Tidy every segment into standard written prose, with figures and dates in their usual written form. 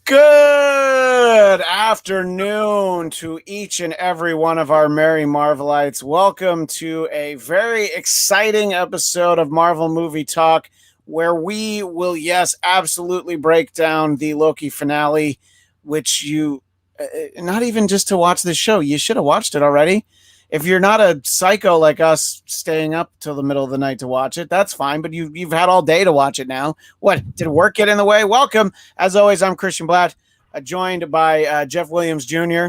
Good afternoon to each and every one of our merry Marvelites. Welcome to a very exciting episode of Marvel Movie Talk, where we will, yes, absolutely break down the Loki finale, which you, not even just to watch this show, you should have watched it already. If you're not a psycho like us staying up till the middle of the night to watch it, that's fine, but you've had all day to watch it now. What, did work get in the way? Welcome. As always, I'm Christian Bladt, joined by Jeff Williams Jr.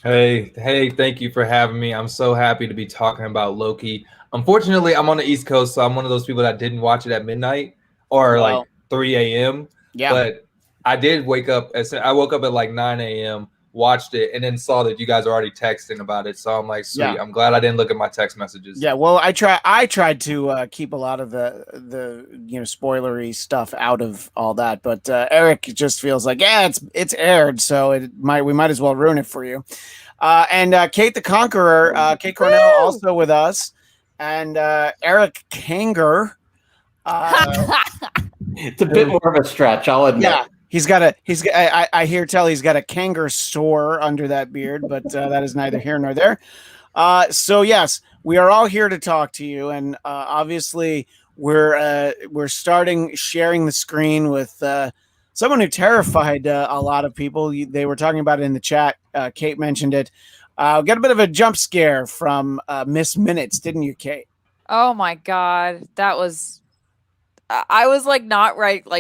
Hey, thank you for having me. I'm so happy to be talking about Loki. Unfortunately, I'm on the East Coast, so I'm one of those people that didn't watch it at midnight or like 3 a.m. Yeah. But I did wake up. I woke up at like 9 a.m., watched it, and then saw that you guys are already texting about it. So I'm like, sweet. Yeah. I'm glad I didn't look at my text messages. Yeah, well, I tried to keep a lot of the spoilery stuff out of all that, but Eric just feels like, yeah, it's aired, so we might as well ruin it for you. And Kate the Conqueror, Kate Cornell, also with us, and Eric Kanger. It's a bit more of a stretch, I'll admit. Yeah. I hear tell he's got a Kanger sore under that beard, but that is neither here nor there. So yes, we are all here to talk to you, and obviously we're starting sharing the screen with someone who terrified a lot of people. They were talking about it in the chat. Kate mentioned it. Got a bit of a jump scare from Miss Minutes, didn't you, Kate? Oh my God, that was. I was like not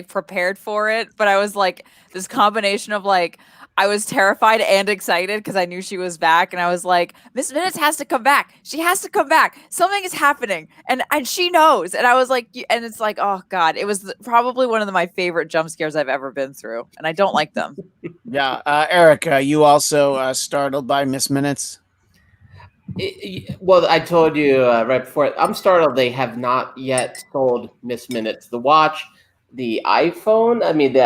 prepared for it, but I was like this combination of like I was terrified and excited because I knew she was back, and I was like, Miss Minutes has to come back. She has to come back. Something is happening, and she knows. And I was like, and it's like, oh God, it was probably one of my favorite jump scares I've ever been through, and I don't like them. Yeah, Eric, you also startled by Miss Minutes. Well, I told you right before, I'm startled they have not yet sold Miss Minutes the watch, the iPhone, the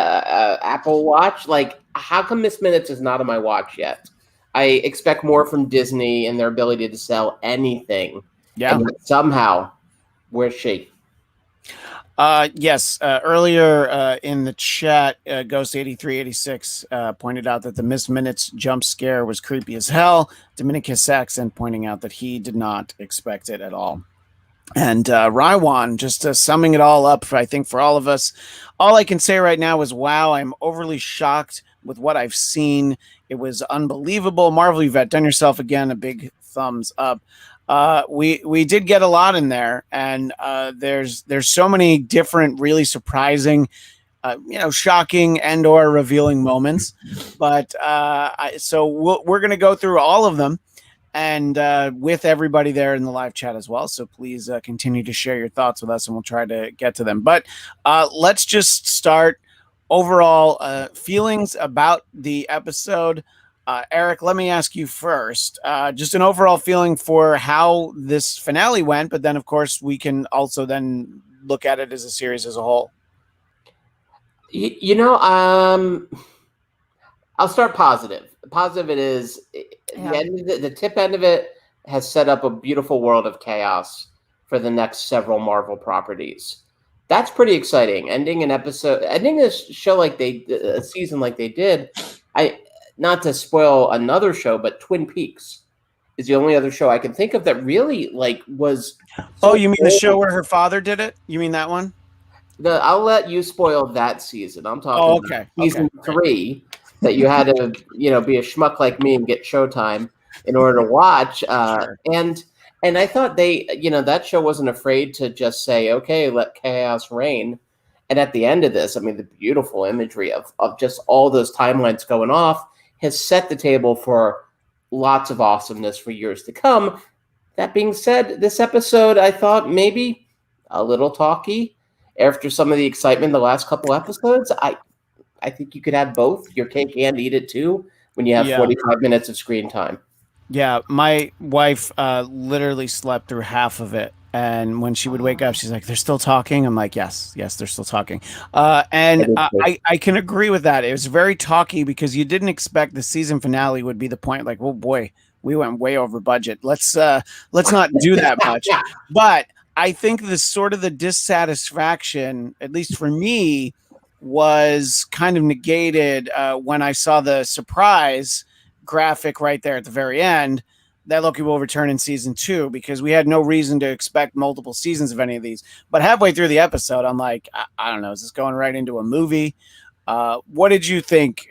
Apple Watch. Like, how come Miss Minutes is not on my watch yet? I expect more from Disney and their ability to sell anything. Yeah. And somehow, where's she? Yes. Earlier in the chat, Ghost8386 pointed out that the Miss Minutes jump scare was creepy as hell. Dominicus accent pointing out that he did not expect it at all. And Raiwan just summing it all up, I think, for all of us. All I can say right now is, wow, I'm overly shocked with what I've seen. It was unbelievable. Marvel, you've done yourself again a big thumbs up. We did get a lot in there, and there's so many different, really surprising, shocking and or revealing moments. But so we're going to go through all of them, and with everybody there in the live chat as well. So please continue to share your thoughts with us, and we'll try to get to them. But let's just start overall feelings about the episode. Eric, let me ask you first, just an overall feeling for how this finale went, but then, of course, we can also then look at it as a series as a whole. I'll start positive. Positive it is. The tip end of it has set up a beautiful world of chaos for the next several Marvel properties. That's pretty exciting. Ending a show like a season like they did. Not to spoil another show, but Twin Peaks is the only other show I can think of that really was. Oh, you mean the show where her father did it? You mean that one? I'll let you spoil that season. I'm talking about season 3 that you had to, be a schmuck like me and get Showtime in order to watch. And I thought that show wasn't afraid to just say, okay, let chaos reign. And at the end of this, the beautiful imagery of just all those timelines going off has set the table for lots of awesomeness for years to come. That being said, this episode, I thought maybe a little talky after some of the excitement the last couple episodes. I think you could have both. Your cake and eat it too when you have 45 minutes of screen time. Yeah, my wife literally slept through half of it. And when she would wake up, she's like, they're still talking? I'm like, yes, they're still talking. And I can agree with that. It was very talky because you didn't expect the season finale would be the point. Like, oh boy, we went way over budget. Let's not do that much. But I think the dissatisfaction, at least for me, was kind of negated when I saw the surprise graphic right there at the very end that Loki will return in season 2, because we had no reason to expect multiple seasons of any of these. But halfway through the episode, I'm like, I don't know, is this going right into a movie? What did you think,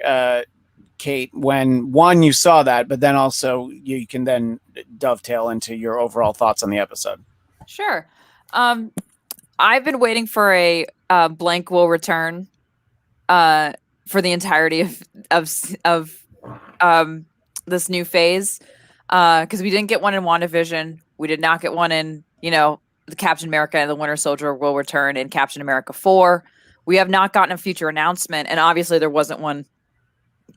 Kate, when one, you saw that, but then also you can then dovetail into your overall thoughts on the episode? Sure. I've been waiting for a blank will return for the entirety of this new phase, because we didn't get one in WandaVision. We did not get one in, the Captain America and the Winter Soldier will return in Captain America 4. We have not gotten a future announcement, and obviously there wasn't one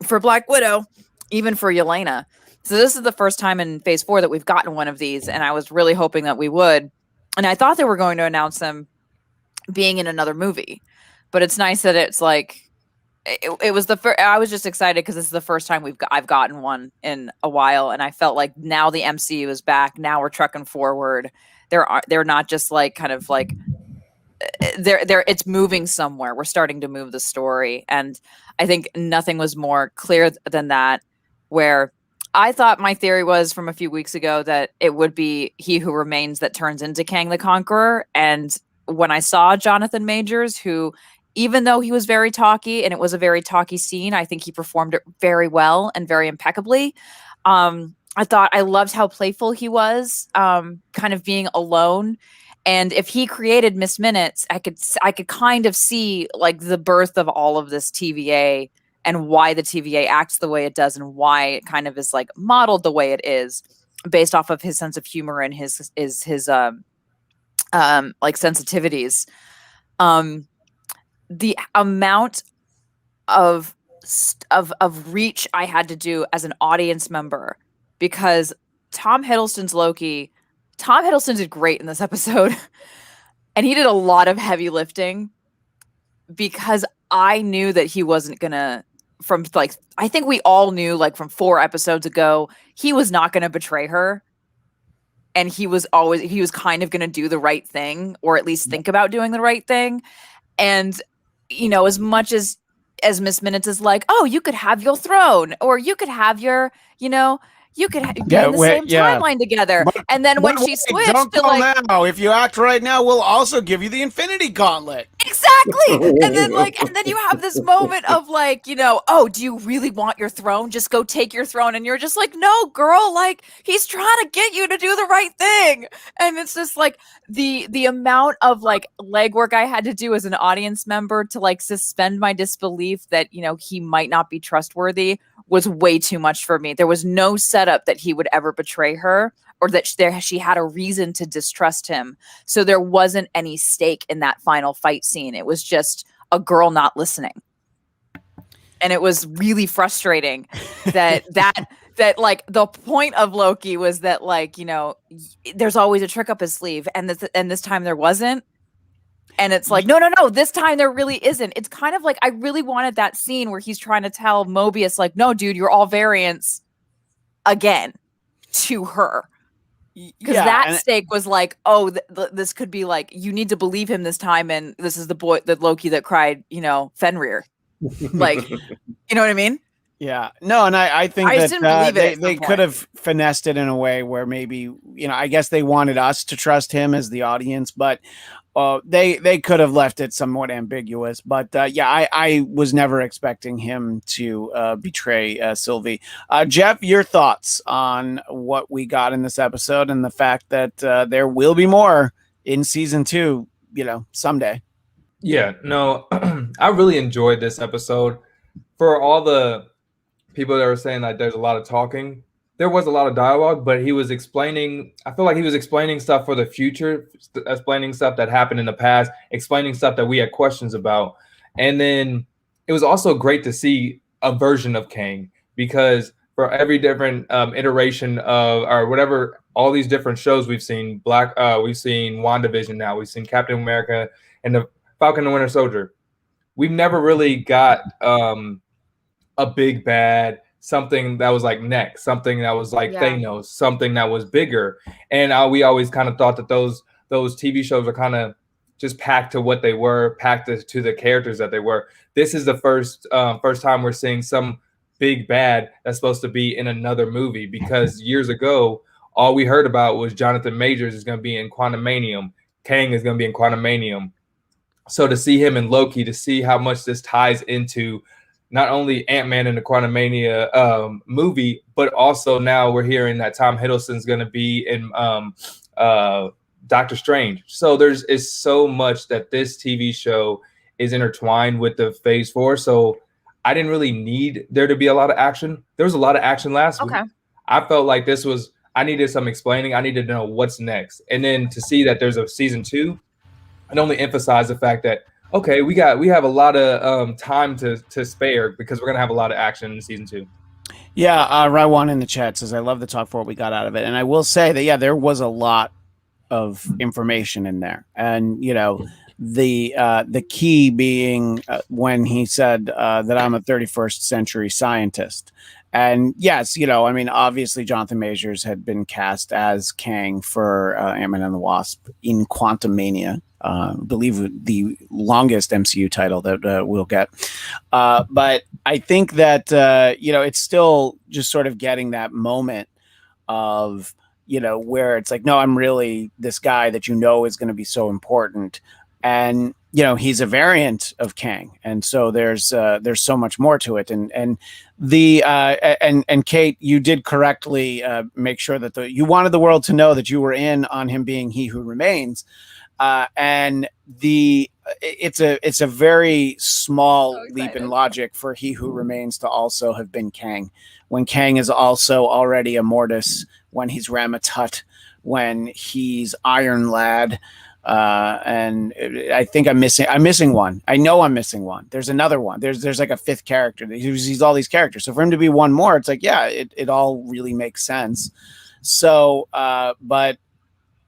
for Black Widow, even for Yelena. So this is the first time in Phase 4 that we've gotten one of these, and I was really hoping that we would. And I thought they were going to announce them being in another movie, but it's nice that it's like it was the first. I was just excited because this is the first time I've gotten one in a while, and I felt like now the MCU is back. Now we're trucking forward. They're not just like kind of like it's moving somewhere. We're starting to move the story, and I think nothing was more clear than that. Where I thought my theory was from a few weeks ago that it would be He Who Remains that turns into Kang the Conqueror, and when I saw Jonathan Majors, who, even though he was very talky and it was a very talky scene, I think he performed it very well and very impeccably. I thought I loved how playful he was, kind of being alone. And if he created Miss Minutes, I could kind of see like the birth of all of this TVA and why the TVA acts the way it does and why it kind of is like modeled the way it is based off of his sense of humor and his like sensitivities. The amount of reach I had to do as an audience member, because Tom Hiddleston's Loki, Tom Hiddleston did great in this episode. And he did a lot of heavy lifting, because I knew that he wasn't gonna, from like, I think we all knew like from 4 episodes ago, he was not gonna betray her. And he was kind of going to do the right thing, or at least think about doing the right thing. And, as much as Miss Minutes is like, oh, you could have your throne, or you could have your, you could be in the same timeline together. And then when she switched to like, now, if you act right now, we'll also give you the Infinity Gauntlet. Exactly. And then you have this moment of like, oh, do you really want your throne? Just go take your throne. And you're just like, no, girl, like he's trying to get you to do the right thing. And it's just like the amount of like legwork I had to do as an audience member to like suspend my disbelief that, he might not be trustworthy was way too much for me. There was no setup that he would ever betray her, or that she had a reason to distrust him. So there wasn't any stake in that final fight scene. It was just a girl not listening. And it was really frustrating that like the point of Loki was that like, there's always a trick up his sleeve, and this time there wasn't. And it's like, no, this time there really isn't. It's kind of like, I really wanted that scene where he's trying to tell Mobius like, no, dude, you're all variants again to her. Because that stake was like, oh, this could be like, you need to believe him this time, and this is the Loki that cried, Fenrir. Like, you know what I mean? Yeah. No, and I think I just didn't believe it they could have finessed it in a way where maybe, I guess they wanted us to trust him as the audience, but they could have left it somewhat ambiguous. But I was never expecting him to betray Sylvie. Jeff, your thoughts on what we got in this episode and the fact that there will be more in season 2, someday. Yeah, no, I really enjoyed this episode. For all the people that were saying that there's a lot of talking, there was a lot of dialogue, but he was explaining, I feel like he was explaining stuff for the future, explaining stuff that happened in the past, explaining stuff that we had questions about. And then it was also great to see a version of Kang, because for every different iteration of, or whatever, all these different shows we've seen, we've seen WandaVision now, we've seen Captain America and the Falcon and the Winter Soldier. We've never really got a big bad, something that was like next, something that was like Thanos, something that was bigger. And we always kind of thought that those TV shows are kind of just packed to what they were, packed to the characters that they were. This is the first time we're seeing some big bad that's supposed to be in another movie, because years ago, all we heard about was Jonathan Majors is going to be in Quantumanium. Kang is going to be in Quantumanium. So to see him in Loki, to see how much this ties into not only Ant-Man in the Quantumania movie, but also now we're hearing that Tom Hiddleston's going to be in Doctor Strange. So is so much that this TV show is intertwined with the Phase 4. So I didn't really need there to be a lot of action. There was a lot of action last week. I felt like I needed some explaining. I needed to know what's next. And then to see that there's a season 2, and only emphasize the fact that, okay, we have a lot of time to spare, because we're going to have a lot of action in season 2. Yeah, Raiwan in the chat says, I love the talk for what we got out of it. And I will say that, yeah, there was a lot of information in there. And, you know, the key being when he said that I'm a 21st century scientist. And yes, you know, I mean, obviously Jonathan Majors had been cast as Kang for Ant-Man and the Wasp in Quantumania. I believe the longest MCU title that we'll get. But I think that, you know, it's still just sort of getting that moment of, you know, where it's like, no, I'm really this guy that you know is going to be so important. And, you know, he's a variant of Kang. And so there's so much more to it. And Kate, you did correctly make sure that you wanted the world to know that you were in on him being He Who Remains. And it's a very small leap in logic for He Who Remains to also have been Kang, when Kang is also already a Mortis, when he's Ramatut, when he's Iron Lad. And I think I'm missing one. I know I'm missing one. There's another one. There's like a fifth character. He's all these characters. So for him to be one more, it's like, yeah, it all really makes sense. So, but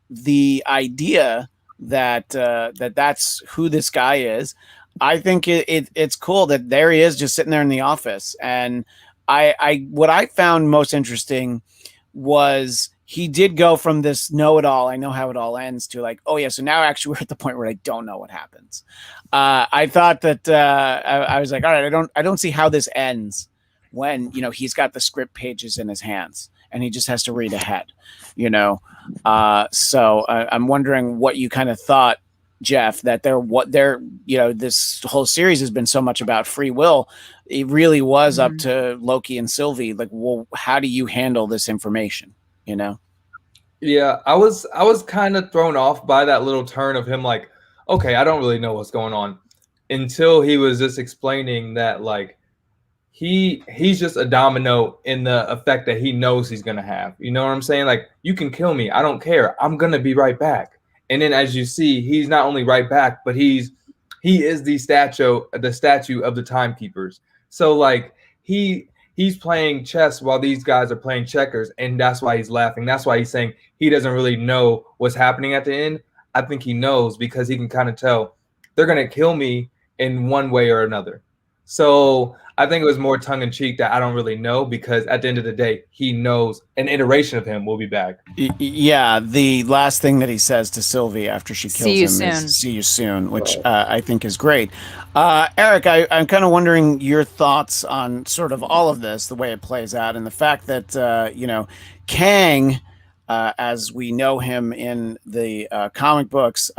the idea that that's who this guy is, I think it's cool that there he is just sitting there in the office. And what I found most interesting was he did go from this know-it-all, I know how it all ends, to like, oh yeah, so now actually we're at the point where I don't know what happens. I thought that I was like, all right, I don't see how this ends when, you know, he's got the script pages in his hands and he just has to read ahead, you know. So I'm wondering what you kind of thought, Jeff, that you know, this whole series has been so much about free will. It really was up to Loki and Sylvie. Like, well, how do you handle this information? You know? Yeah, I was kind of thrown off by that little turn of him, like, okay, I don't really know what's going on, until he was just explaining that, like, he's just a domino in the effect that he knows he's gonna have. You know what I'm saying? Like, you can kill me, I don't care. I'm gonna be right back. And then as you see, he's not only right back, but he is the statue of the timekeepers. So like he's playing chess while these guys are playing checkers, and that's why he's laughing. That's why he's saying he doesn't really know what's happening at the end. I think he knows, because he can kind of tell they're gonna kill me in one way or another. So I think it was more tongue-in-cheek that I don't really know, because at the end of the day, he knows an iteration of him will be back. Yeah, the last thing that he says to Sylvie after she kills him is "See you soon," which I think is great. Eric, I'm kind of wondering your thoughts on sort of all of this, the way it plays out, and the fact that you know, Kang, as we know him in the comic books,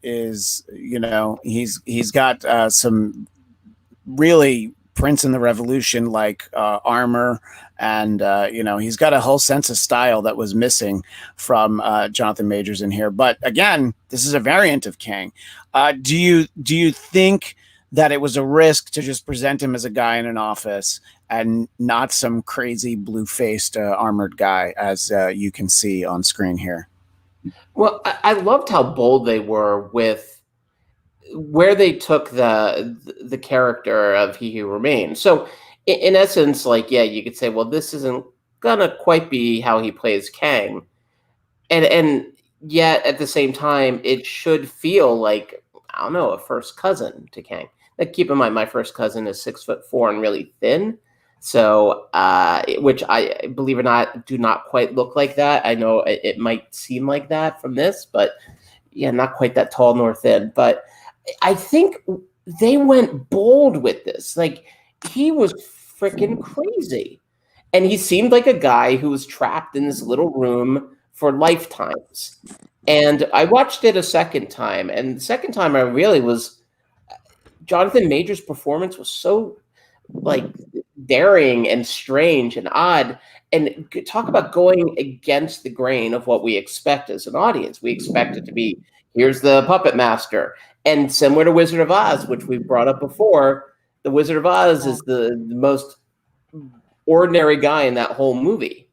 is, you know, he's got some really Prince in the Revolution like armor, and you know, he's got a whole sense of style that was missing from Jonathan Majors in here. But again, this is a variant of Kang. Do you think that it was a risk to just present him as a guy in an office and not some crazy blue-faced armored guy, as you can see on screen here? Well, I loved how bold they were with where they took the character of He Who Remains. So in essence, like, yeah, you could say, well, this isn't gonna quite be how he plays Kang, and yet at the same time, it should feel like, I don't know, a first cousin to Kang. Like, keep in mind, my first cousin is 6'4" and really thin, so which, I believe it or not, do not quite look like that. I know it might seem like that from this, but not quite that tall nor thin, but I think they went bold with this. Like, he was freaking crazy. And he seemed like a guy who was trapped in this little room for lifetimes. And I watched it a second time, and the second time I really was, Jonathan Majors' performance was so like daring and strange and odd. And talk about going against the grain of what we expect as an audience. We expect it to be, here's the puppet master. And similar to Wizard of Oz, which we brought up before, the Wizard of Oz is the most ordinary guy in that whole movie.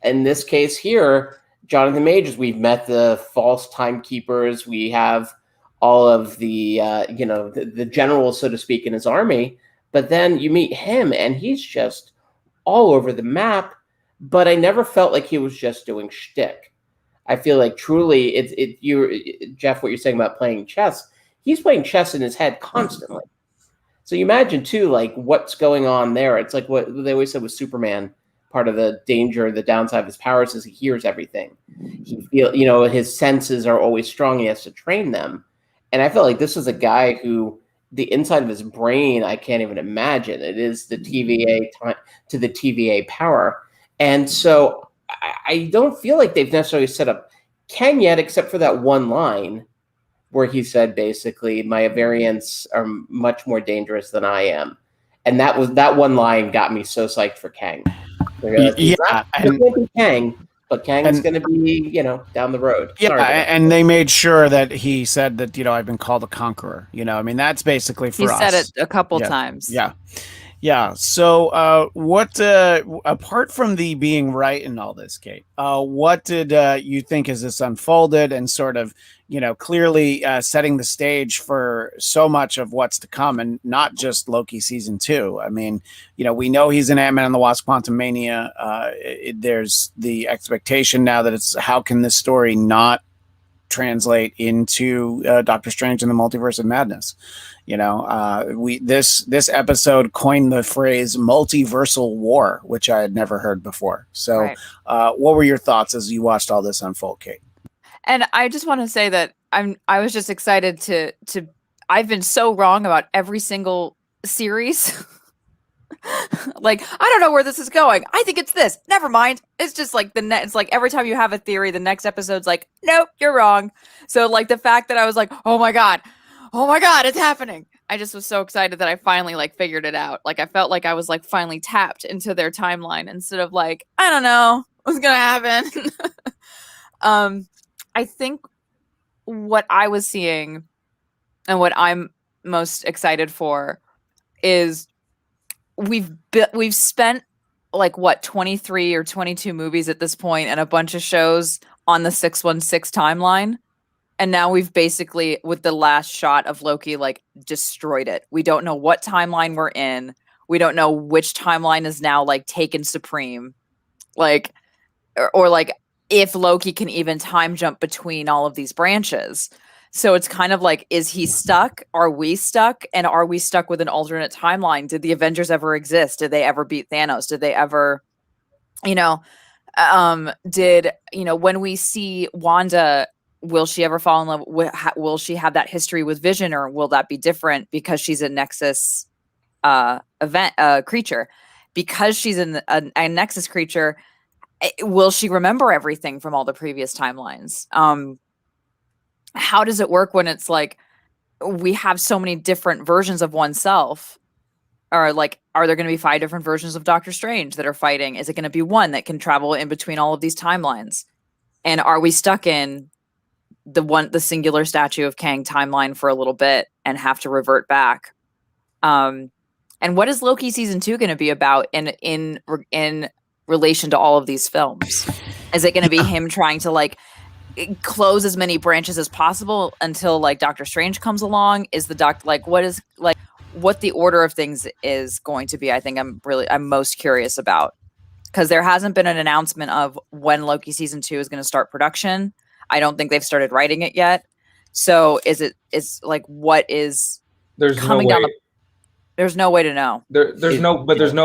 In this case here, Jonathan Majors, we've met the false timekeepers. We have all of the, the generals, so to speak, in his army. But then you meet him, and he's just all over the map. But I never felt like he was just doing shtick. I feel like truly, Jeff, what you're saying about playing chess, he's playing chess in his head constantly. So you imagine, too, like, what's going on there. It's like what they always said with Superman. Part of the danger, the downside of his powers is he hears everything. His senses are always strong. He has to train them. And I feel like this is a guy who, the inside of his brain, I can't even imagine. It is the TVA to the TVA power. And so I don't feel like they've necessarily set up Ken yet, except for that one line where he said, basically, my variants are much more dangerous than I am. And that one line got me so psyched for Kang. It won't be Kang, but Kang's going to be, down the road. Yeah, and they made sure that he said that, I've been called a conqueror. I mean, that's basically for us. He said it a couple times. Yeah. Yeah. So what, apart from the being right in all this, Kate, what did you think as this unfolded and sort of, clearly setting the stage for so much of what's to come, and not just Loki season 2? I mean, we know he's in Ant-Man and the Wasp: Quantumania. There's the expectation now that it's, how can this story not translate into Doctor Strange and the Multiverse of Madness? This episode coined the phrase multiversal war, which I had never heard before. So right. What were your thoughts as you watched all this unfold, Kate? And I just want to say that I was just excited to I've been so wrong about every single series. Like, I don't know where this is going. I think it's this. Never mind. It's just like it's like every time you have a theory, the next episode's like, nope, you're wrong. So like the fact that I was like, oh my God, it's happening. I just was so excited that I finally like figured it out. Like I felt like I was like finally tapped into their timeline instead of like, I don't know what's going to happen. I think what I was seeing and what I'm most excited for is we've spent like what 23 or 22 movies at this point and a bunch of shows on the 616 timeline, and now we've basically, with the last shot of Loki, like destroyed it. We don't know what timeline we're in. We don't know which timeline is now like taken supreme, like or like if Loki can even time jump between all of these branches. So it's kind of like, is he stuck? Are we stuck? And are we stuck with an alternate timeline? Did the Avengers ever exist? Did they ever beat Thanos? Did they ever, when we see Wanda, will she ever fall in love? Will she have that history with Vision, or will that be different because she's a Nexus creature? Because she's a Nexus creature, will she remember everything from all the previous timelines? How does it work when it's like we have so many different versions of oneself? Or like, are there going to be 5 different versions of Doctor Strange that are fighting? Is it going to be one that can travel in between all of these timelines? And are we stuck in the singular statue of Kang timeline for a little bit and have to revert back? And what is Loki season 2 going to be about in relation to all of these films? Is it going to be him trying to like close as many branches as possible until like Doctor Strange comes along? Is the what the order of things is going to be? I think I'm most curious about, because there hasn't been an announcement of when Loki season 2 is going to start production. I don't think they've started writing it yet. So it's like, what is coming down? There's no way to know. There's no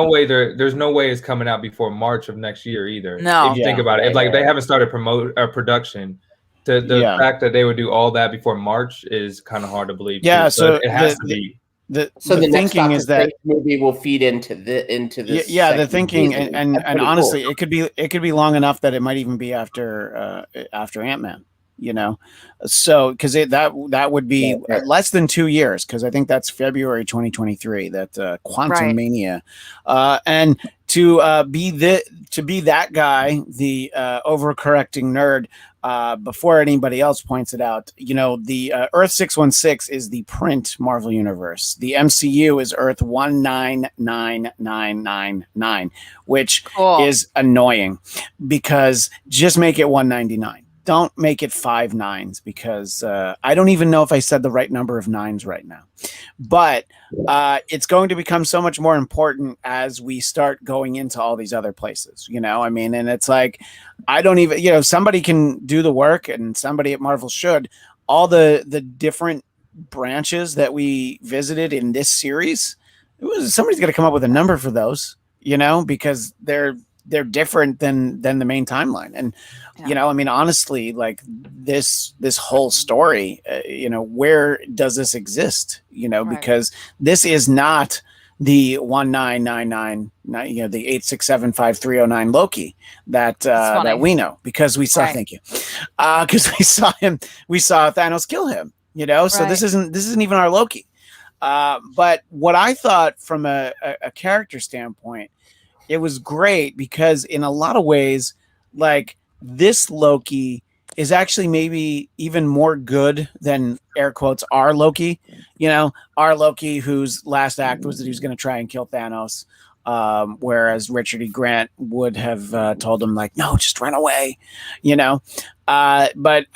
way it's coming out before March of next year either. No, if you think about it, if like they haven't started production, The fact that they would do all that before March is kind of hard to believe. Yeah, too. so it has to be. The thinking next is that movie will feed into this. Yeah, the thinking and honestly, cool. it could be long enough that it might even be after Ant-Man. So because that would be less than 2 years, because I think that's February 2023 that Quantum Mania, and to be that guy, the overcorrecting nerd. Before anybody else points it out, the Earth 616 is the print Marvel Universe. The MCU is Earth 199999, which is annoying, because just make it 199. Don't make it 5 nines, because I don't even know if I said the right number of nines right now. But it's going to become so much more important as we start going into all these other places, and it's like, I don't even, somebody can do the work, and somebody at Marvel should. All the different branches that we visited in this series, somebody's got to come up with a number for those, because they're different than the main timeline. And honestly, like this whole story, where does this exist? Because this is not the 1999, the 8675309 Loki that we know, because we saw. Thank you, because we saw Thanos kill him. So this isn't even our Loki. But what I thought from a character standpoint, it was great, because in a lot of ways, like, this Loki is actually maybe even more good than, air quotes, our Loki. Our Loki, whose last act was that he was going to try and kill Thanos, whereas Richard E. Grant would have told him, like, no, just run away. But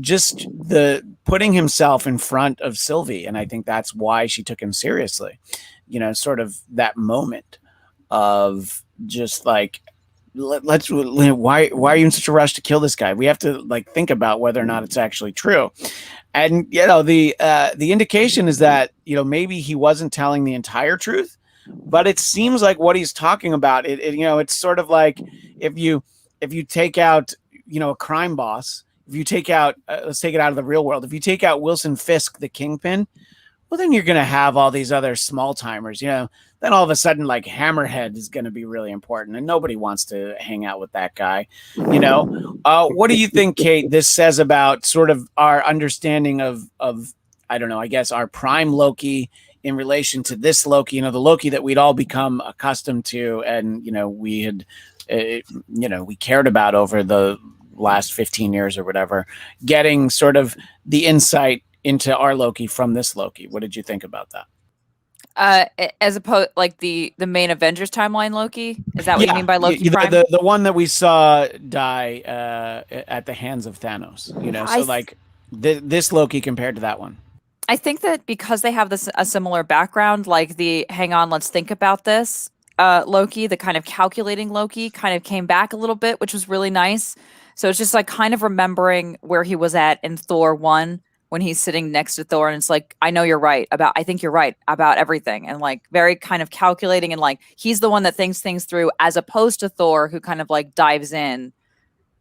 just the putting himself in front of Sylvie, and I think that's why she took him seriously. Sort of that moment of just like, why are you in such a rush to kill this guy? We have to, like, think about whether or not it's actually true. And the indication is that maybe he wasn't telling the entire truth, but it seems like what he's talking about, it's sort of like, if you take out a crime boss, if you take out let's take it out of the real world, if you take out Wilson Fisk, the Kingpin, well, then you're going to have all these other small timers, then all of a sudden, like, Hammerhead is going to be really important, and nobody wants to hang out with that guy. What do you think, Kate, this says about sort of our understanding of I don't know, I guess our prime Loki in relation to this Loki, the Loki that we'd all become accustomed to, and, we had, we cared about over the last 15 years or whatever, getting sort of the insight into our Loki from this Loki? What did you think about that? As opposed, like, the main Avengers timeline Loki? Is that what you mean by Loki Prime? The one that we saw die at the hands of Thanos. So like this Loki compared to that one. I think that because they have a similar background, like the hang on, let's think about this Loki, the kind of calculating Loki, kind of came back a little bit, which was really nice. So it's just like kind of remembering where he was at in Thor 1, when he's sitting next to Thor, and it's like, I think you're right about everything, and like very kind of calculating, and like he's the one that thinks things through, as opposed to Thor, who kind of like dives in,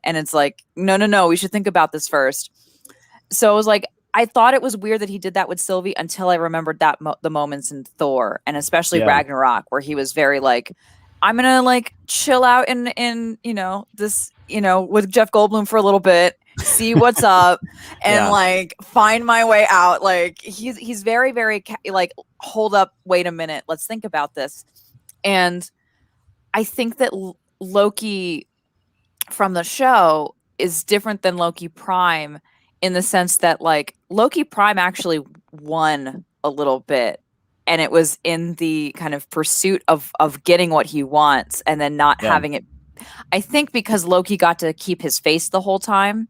and it's like, no, we should think about this first. So it was like, I thought it was weird that he did that with Sylvie, until I remembered that the moments in Thor, and especially Ragnarok, where he was very like, I'm gonna like chill out in this, with Jeff Goldblum for a little bit, see what's up, and like find my way out. Like he's very, very like, hold up, wait a minute, let's think about this. And I think that Loki from the show is different than Loki Prime, in the sense that, like, Loki Prime actually won a little bit, and it was in the kind of pursuit of getting what he wants, and then not having it. I think because Loki got to keep his face the whole time,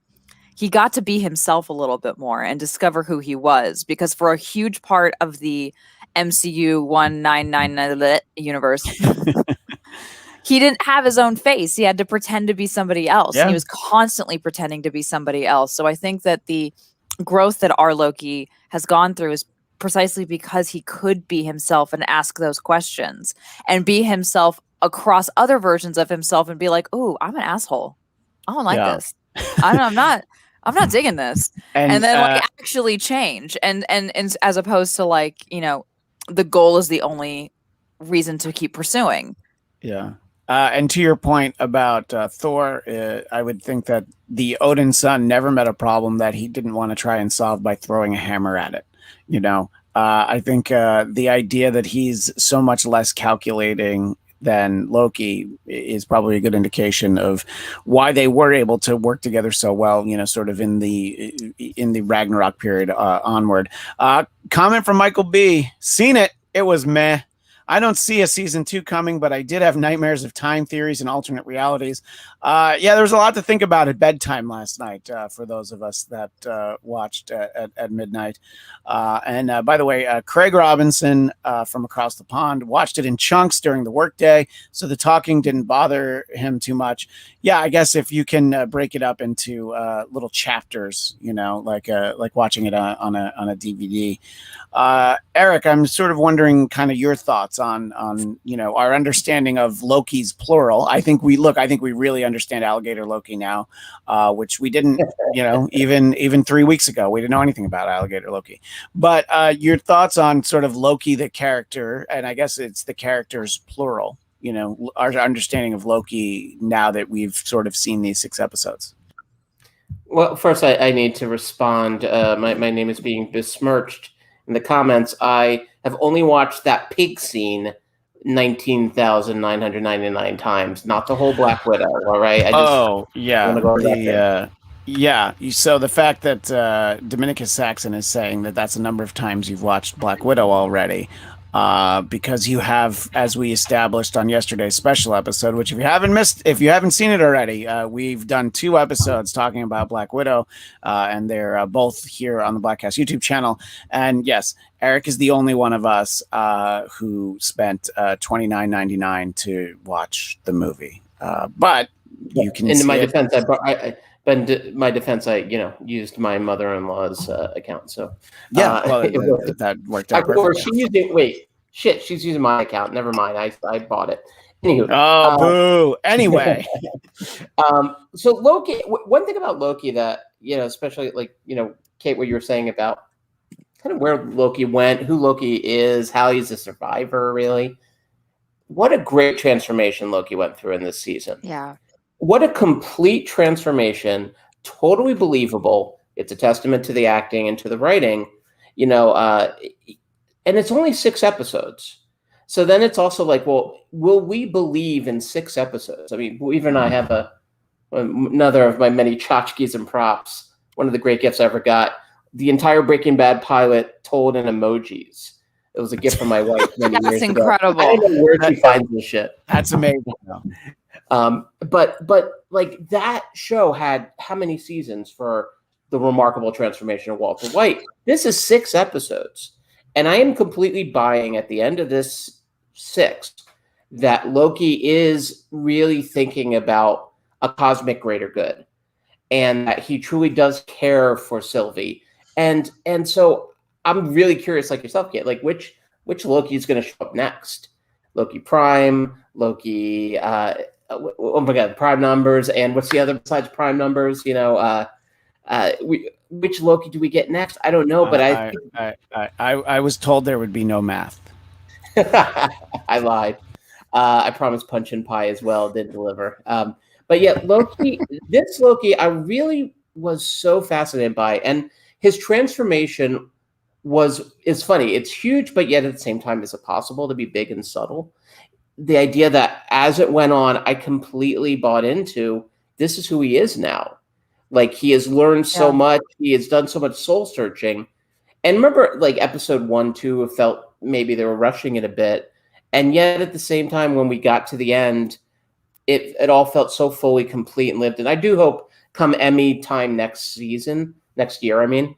he got to be himself a little bit more and discover who he was, because for a huge part of the MCU 1999 universe, he didn't have his own face. He had to pretend to be somebody else. Yeah. He was constantly pretending to be somebody else. So I think that the growth that our Loki has gone through is precisely because he could be himself and ask those questions, and be himself across other versions of himself, and be like, "Oh, I'm an asshole. I don't like this. I'm not. I'm not digging this. And then like actually change and as opposed to like, the goal is the only reason to keep pursuing. Yeah. And to your point about Thor, I would think that the Odin son never met a problem that he didn't want to try and solve by throwing a hammer at it. I think the idea that he's so much less calculating than Loki is probably a good indication of why they were able to work together so well, sort of in the Ragnarok period onward. Comment from Michael B. Seen it. It was meh. I don't see a season 2 coming, but I did have nightmares of time theories and alternate realities. There was a lot to think about at bedtime last night for those of us that watched at midnight. And by the way, Craig Robinson from across the pond watched it in chunks during the workday, so the talking didn't bother him too much. Yeah, I guess if you can break it up into little chapters, like watching it on a DVD. Eric, I'm sort of wondering kind of your thoughts on our understanding of Loki's plural. I think we really understand alligator Loki now, which we didn't, even 3 weeks ago. We didn't know anything about alligator Loki. But your thoughts on sort of Loki the character, and I guess it's the character's plural, our understanding of Loki now that we've sort of seen these 6 episodes. Well, first I need to respond. My name is being besmirched in the comments. I have only watched that pig scene 19,999 times, not the whole Black Widow. All right. So the fact that Dominicus Saxon is saying that that's a number of times you've watched Black Widow already, because you have, as we established on yesterday's special episode, which if you haven't seen it already, we've done 2 episodes talking about Black Widow, and they're both here on the Blackcast YouTube channel. And yes, Eric is the only one of us who spent $29.99 to watch the movie. But you can. In my defense, I used my mother-in-law's account. So that worked out perfectly. She's using my account. Never mind. I bought it. Anywho, boo. Anyway, so Loki. One thing about Loki that especially Kate, what you were saying about kind of where Loki went, who Loki is, how he's a survivor. Really, what a great transformation Loki went through in this season. Yeah. What a complete transformation. Totally believable. It's a testament to the acting and to the writing, and it's only 6 episodes. So then it's also like, well, will we believe in 6 episodes? I mean, even I have another of my many tchotchkes and props. One of the great gifts I ever got. The entire Breaking Bad pilot told in emojis. It was a gift from my wife many years ago. That's incredible. I don't know where she finds this shit. That's amazing. But like that show had how many seasons for the remarkable transformation of Walter White? This is 6 episodes. And I am completely buying at the end of this 6 that Loki is really thinking about a cosmic greater good, and that he truly does care for Sylvie. And so I'm really curious, like yourself, Kate, like which Loki is going to show up next? Loki Prime, Loki, oh my God, Prime numbers, and what's the other besides Prime numbers? Which Loki do we get next? I don't know, but I was told there would be no math. I lied. I promised Punch and Pie as well. Didn't deliver. But yeah, Loki. This Loki, I really was so fascinated by, and his transformation is funny. It's huge, but yet at the same time, is it possible to be big and subtle? The idea that as it went on, I completely bought into this is who he is now. Like he has learned so much. He has done so much soul searching. And remember, like episode 1, 2, it felt maybe they were rushing it a bit. And yet at the same time, when we got to the end, it all felt so fully complete and lived. And I do hope come Emmy time next year, I mean,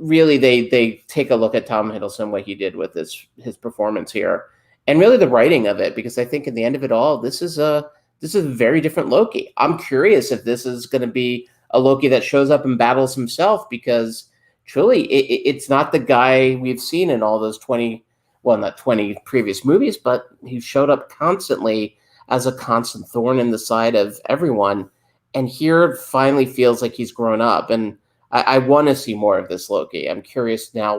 really they take a look at Tom Hiddleston, what he did with his performance here, and really the writing of it, because I think in the end of it all, this is a very different Loki. I'm curious if this is going to be a Loki that shows up and battles himself, because truly it's not the guy we've seen in all those 20 previous movies, but he showed up constantly as a constant thorn in the side of everyone. And here it finally feels like he's grown up. And I want to see more of this Loki. I'm curious now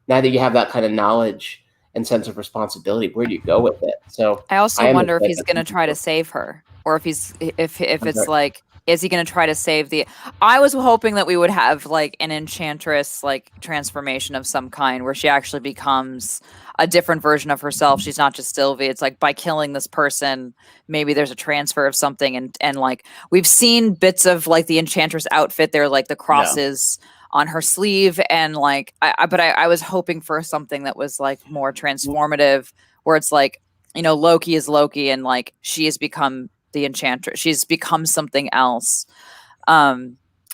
that you have that kind of knowledge and sense of responsibility, where do you go with it? So I also wonder if he's going to try to save her, or if it's like, is he going to try to save the? I was hoping that we would have like an enchantress like transformation of some kind, where she actually becomes a different version of herself. She's not just Sylvie. It's like by killing this person, maybe there's a transfer of something, and like we've seen bits of like the enchantress outfit. There, like the crosses. Yeah. On her sleeve, and like I was hoping for something that was like more transformative, where it's like, you know, Loki is Loki, and like she has become the enchantress, she's become something else.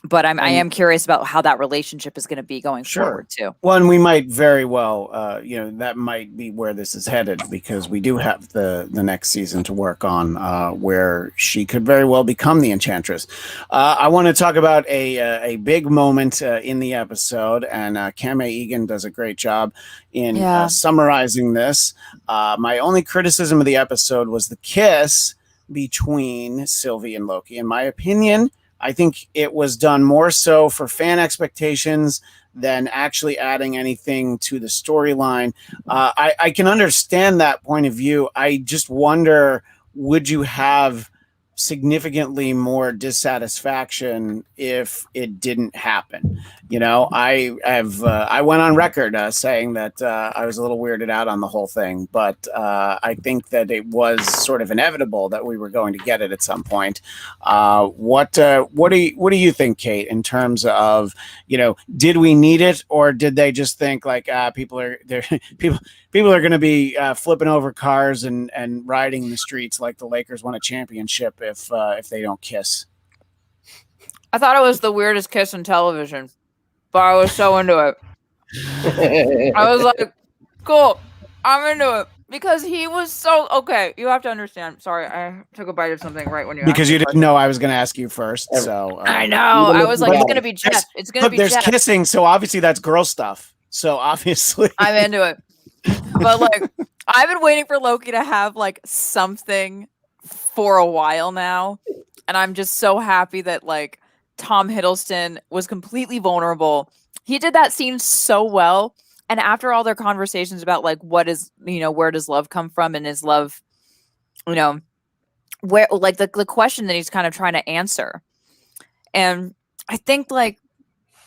But I am curious about how that relationship is going to be going forward too. Well, and we might very well, that might be where this is headed, because we do have the next season to work on, where she could very well become the Enchantress. I want to talk about a big moment in the episode, and Kame Egan does a great job in summarizing this. My only criticism of the episode was the kiss between Sylvie and Loki. In my opinion, I think it was done more so for fan expectations than actually adding anything to the storyline. I can understand that point of view. I just wonder, would you have significantly more dissatisfaction if it didn't happen? You know, I went on record saying that I was a little weirded out on the whole thing, but I think that it was sort of inevitable that we were going to get it at some point. What do you think, Kate, in terms of, you know, did we need it, or did they just think like people are going to be flipping over cars and riding the streets like the Lakers won a championship if they don't kiss? I thought it was the weirdest kiss in television, but I was so into it. I was like, cool, I'm into it, because he was so okay. You have to understand. Sorry, I took a bite of something right when you because you didn't know I was going to ask you first. So I know. I was like, it's going to be Jeff. It's going to be Jeff. There's Jeff. kissing, so obviously that's girl stuff. So obviously I'm into it. But like, I've been waiting for Loki to have like something for a while now, and I'm just so happy that like Tom Hiddleston was completely vulnerable. He did that scene so well, and after all their conversations about like what is, you know, where does love come from, and is love, you know, where, like the question that he's kind of trying to answer, and I think like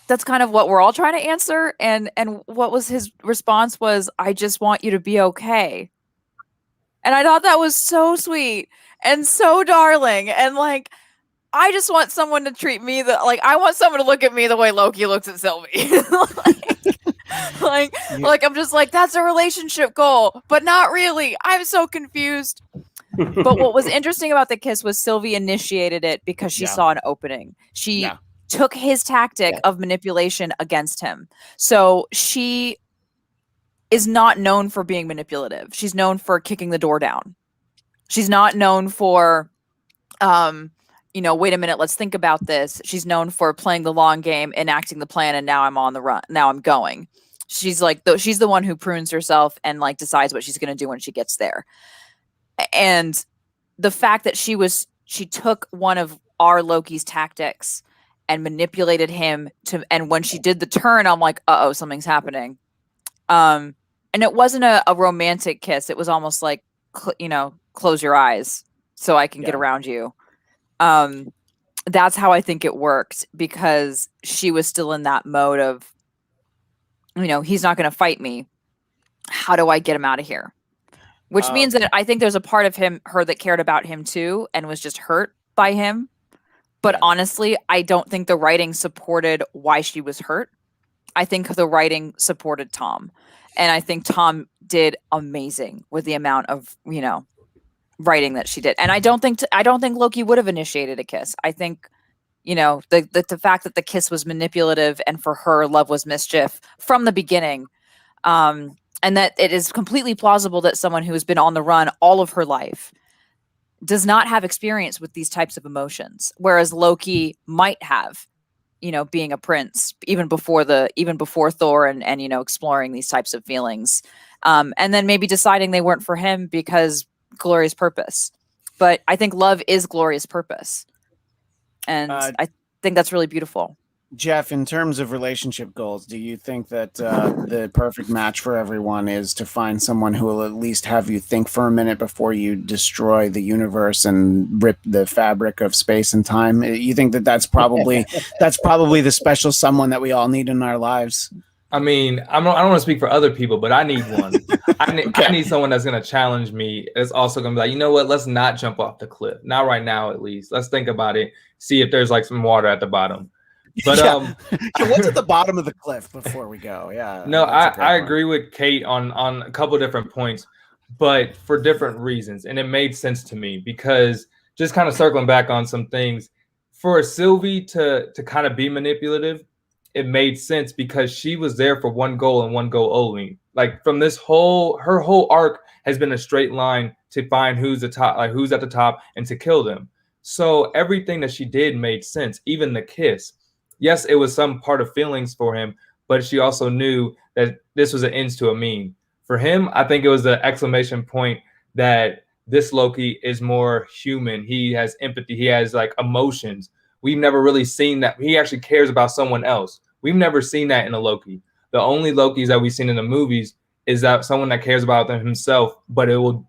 that's kind of what we're all trying to answer. And what was his response was, I just want you to be okay. And I thought that was so sweet and so darling. And like, I just want someone to treat me I want someone to look at me the way Loki looks at Sylvie. like I'm just like, that's a relationship goal, but not really. I'm so confused. But what was interesting about the kiss was Sylvie initiated it because she saw an opening. She took his tactic of manipulation against him. So she is not known for being manipulative. She's known for kicking the door down. She's not known for, wait a minute, let's think about this. She's known for playing the long game, enacting the plan, and now I'm on the run. Now I'm going. She's like, she's the one who prunes herself and like decides what she's going to do when she gets there. And the fact that she took one of our Loki's tactics and manipulated him and when she did the turn, I'm like, uh-oh, something's happening. And it wasn't a romantic kiss. It was almost like, close your eyes so I can get around you. That's how I think it worked, because she was still in that mode of, he's not going to fight me. How do I get him out of here? Which means that I think there's a part of her that cared about him too and was just hurt by him. But honestly, I don't think the writing supported why she was hurt. I think the writing supported Tom. And I think Tom did amazing with the amount of, writing that she did. And I don't think Loki would have initiated a kiss. I think, the fact that the kiss was manipulative and for her love was mischief from the beginning. And that it is completely plausible that someone who has been on the run all of her life does not have experience with these types of emotions, whereas Loki might have, being a prince even before Thor and exploring these types of feelings, and then maybe deciding they weren't for him because glorious purpose. But I think love is glorious purpose. And I think that's really beautiful. Jeff, in terms of relationship goals, do you think that the perfect match for everyone is to find someone who will at least have you think for a minute before you destroy the universe and rip the fabric of space and time? You think that that's probably the special someone that we all need in our lives? I mean, I don't want to speak for other people, but I need one. I need someone that's going to challenge me. It's also going to be like, you know what? Let's not jump off the cliff. Not right now, at least. Let's think about it. See if there's like some water at the bottom. But what's at the bottom of the cliff before we go? Yeah. No, I agree with Kate on a couple of different points, but for different reasons. And it made sense to me because just kind of circling back on some things, for Sylvie to kind of be manipulative, it made sense because she was there for one goal and one goal only. Like from her whole arc has been a straight line to find who's at the top and to kill them. So everything that she did made sense, even the kiss. Yes, it was some part of feelings for him, but she also knew that this was an ends to a mean. For him, I think it was the exclamation point that this Loki is more human. He has empathy. He has like emotions. We've never really seen that. He actually cares about someone else. We've never seen that in a Loki. The only Lokis that we've seen in the movies is that someone that cares about them himself, but it will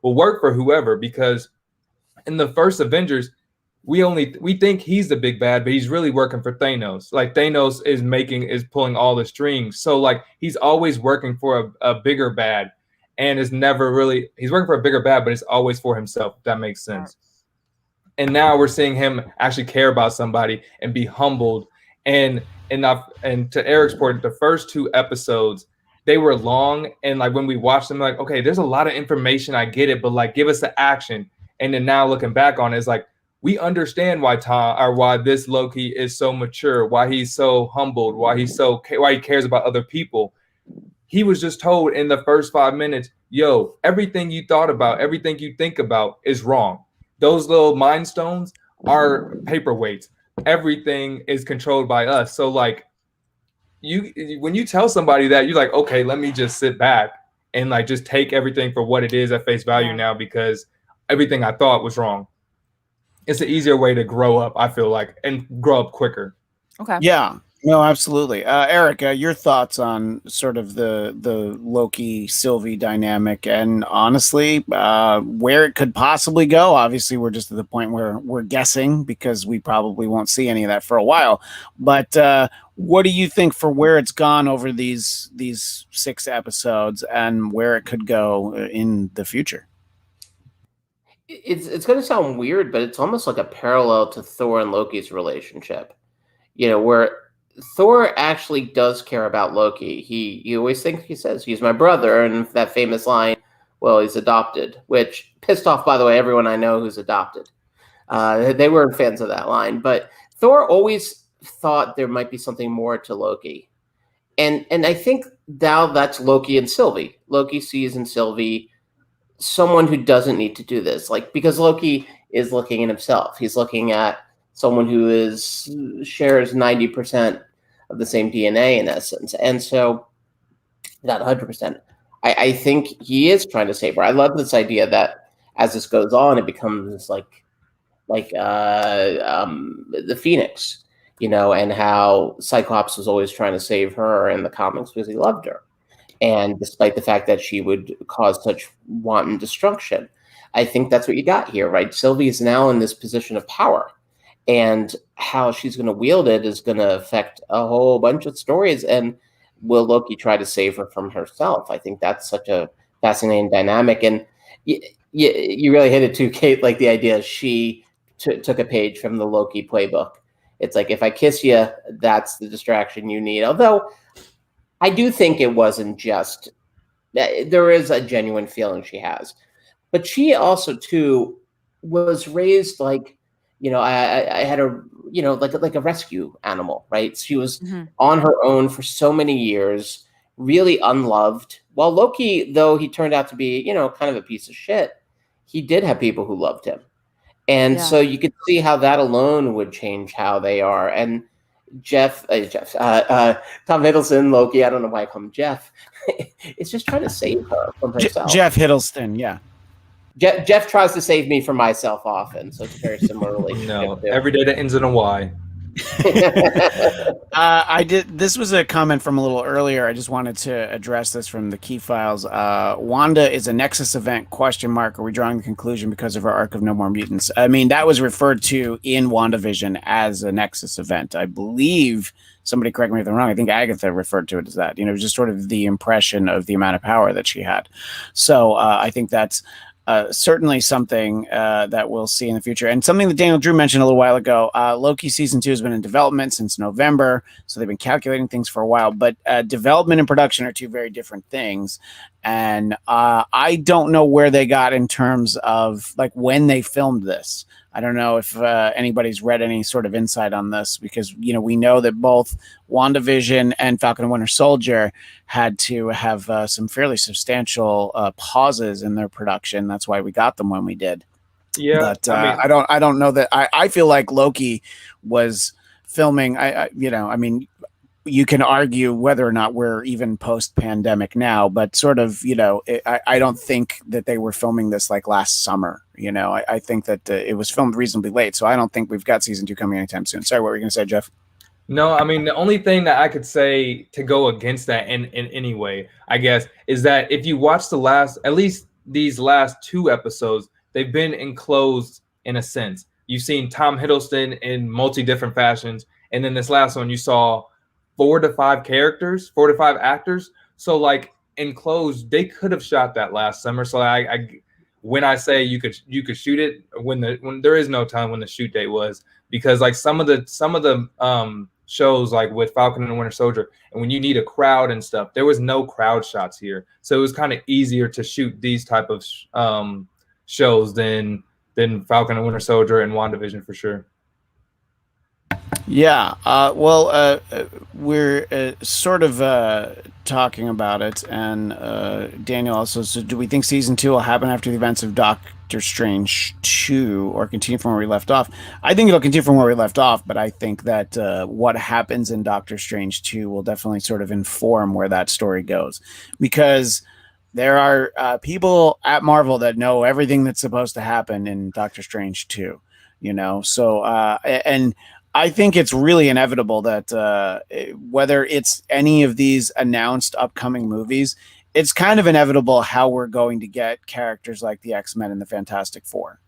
work for whoever, because in the first Avengers, we think he's the big bad, but he's really working for Thanos. Like Thanos is pulling all the strings. So like he's always working for a bigger bad, and he's working for a bigger bad, but it's always for himself. If that makes sense. And now we're seeing him actually care about somebody and be humbled. And to Eric's point, the first 2 episodes, they were long, and like when we watched them, like, okay, there's a lot of information, I get it, but like give us the action. And then now looking back on it, it's like we understand why this Loki is so mature, why he's so humbled, why he cares about other people. He was just told in the first 5 minutes, yo, everything you thought about, everything you think about is wrong. Those little mind stones are paperweights. Everything is controlled by us. So like when you tell somebody that, you're like, okay, let me just sit back and like just take everything for what it is at face value now, because everything I thought was wrong. It's an easier way to grow up, I feel like, and grow up quicker. Okay. Yeah. No, absolutely. Eric, your thoughts on sort of the Loki Sylvie dynamic, and honestly, where it could possibly go. Obviously, we're just at the point where we're guessing because we probably won't see any of that for a while. But what do you think for where it's gone over these 6 episodes and where it could go in the future? It's going to sound weird, but it's almost like a parallel to Thor and Loki's relationship. You know, where Thor actually does care about Loki. He always thinks, he says, he's my brother, and that famous line, well, he's adopted, which pissed off, by the way, everyone I know who's adopted. They weren't fans of that line, but Thor always thought there might be something more to Loki. And I think now that's Loki and Sylvie. Loki sees in Sylvie someone who doesn't need to do this, like, because Loki is looking at himself. He's looking at someone who shares 90% of the same DNA in essence. And so, not 100%. I think he is trying to save her. I love this idea that as this goes on, it becomes like the Phoenix, you know, and how Cyclops was always trying to save her in the comics because he loved her. And despite the fact that she would cause such wanton destruction, I think that's what you got here, right? Sylvie is now in this position of power, and how she's going to wield it is going to affect a whole bunch of stories. And will Loki try to save her from herself? I think that's such a fascinating dynamic. And you really hit it too, Kate, like the idea she took a page from the Loki playbook. It's like, if I kiss you, that's the distraction you need. Although I do think it wasn't just that. There is a genuine feeling she has. But she also, too, was raised like, you know, I had a, you know, like a rescue animal, right? She was on her own for so many years, really unloved. While Loki, though he turned out to be, you know, kind of a piece of shit, he did have people who loved him. And so you could see how that alone would change how they are. And Tom Hiddleston, Loki, I don't know why I call him Jeff, it's just trying to save her from herself. Jeff Hiddleston, yeah. Jeff tries to save me from myself often, so it's a very similar relationship. No, every day that ends in a Y. I did. This was a comment from a little earlier. I just wanted to address this from the key files. Wanda is a Nexus event? ? Are we drawing the conclusion because of her arc of No More Mutants? I mean, that was referred to in WandaVision as a Nexus event. I believe, somebody correct me if I'm wrong, I think Agatha referred to it as that. Just sort of the impression of the amount of power that she had. So I think that's certainly something that we'll see in the future. And something that Daniel Drew mentioned a little while ago, Loki season 2 has been in development since November. So they've been calculating things for a while, but development and production are two very different things. And I don't know where they got in terms of like when they filmed this. I don't know if anybody's read any sort of insight on this, because, we know that both WandaVision and Falcon and Winter Soldier had to have some fairly substantial pauses in their production. That's why we got them when we did. Yeah. But I don't know that I feel like Loki was filming. You can argue whether or not we're even post-pandemic now, but sort of, I don't think that they were filming this like last summer. I think that it was filmed reasonably late, so I don't think we've got season 2 coming anytime soon. Sorry, what were you going to say, Jeff? No, I mean, the only thing that I could say to go against that in any way, I guess, is that if you watch at least these last 2 episodes, they've been enclosed in a sense. You've seen Tom Hiddleston in different fashions, and then this last one you saw 4 to 5 characters, 4 to 5 actors. So like enclosed, they could have shot that last summer. So when I say you could shoot it when there is no time when the shoot date was, because like some of the shows like with Falcon and Winter Soldier, and when you need a crowd and stuff, there was no crowd shots here. So it was kind of easier to shoot these type of shows than Falcon and Winter Soldier and WandaVision for sure. Yeah, we're sort of talking about it, and Daniel also said, do we think season 2 will happen after the events of Doctor Strange 2 or continue from where we left off? I think it'll continue from where we left off, but I think that what happens in Doctor Strange 2 will definitely sort of inform where that story goes, because there are people at Marvel that know everything that's supposed to happen in Doctor Strange 2, so and I think it's really inevitable that whether it's any of these announced upcoming movies, it's kind of inevitable how we're going to get characters like the X-Men and the Fantastic Four,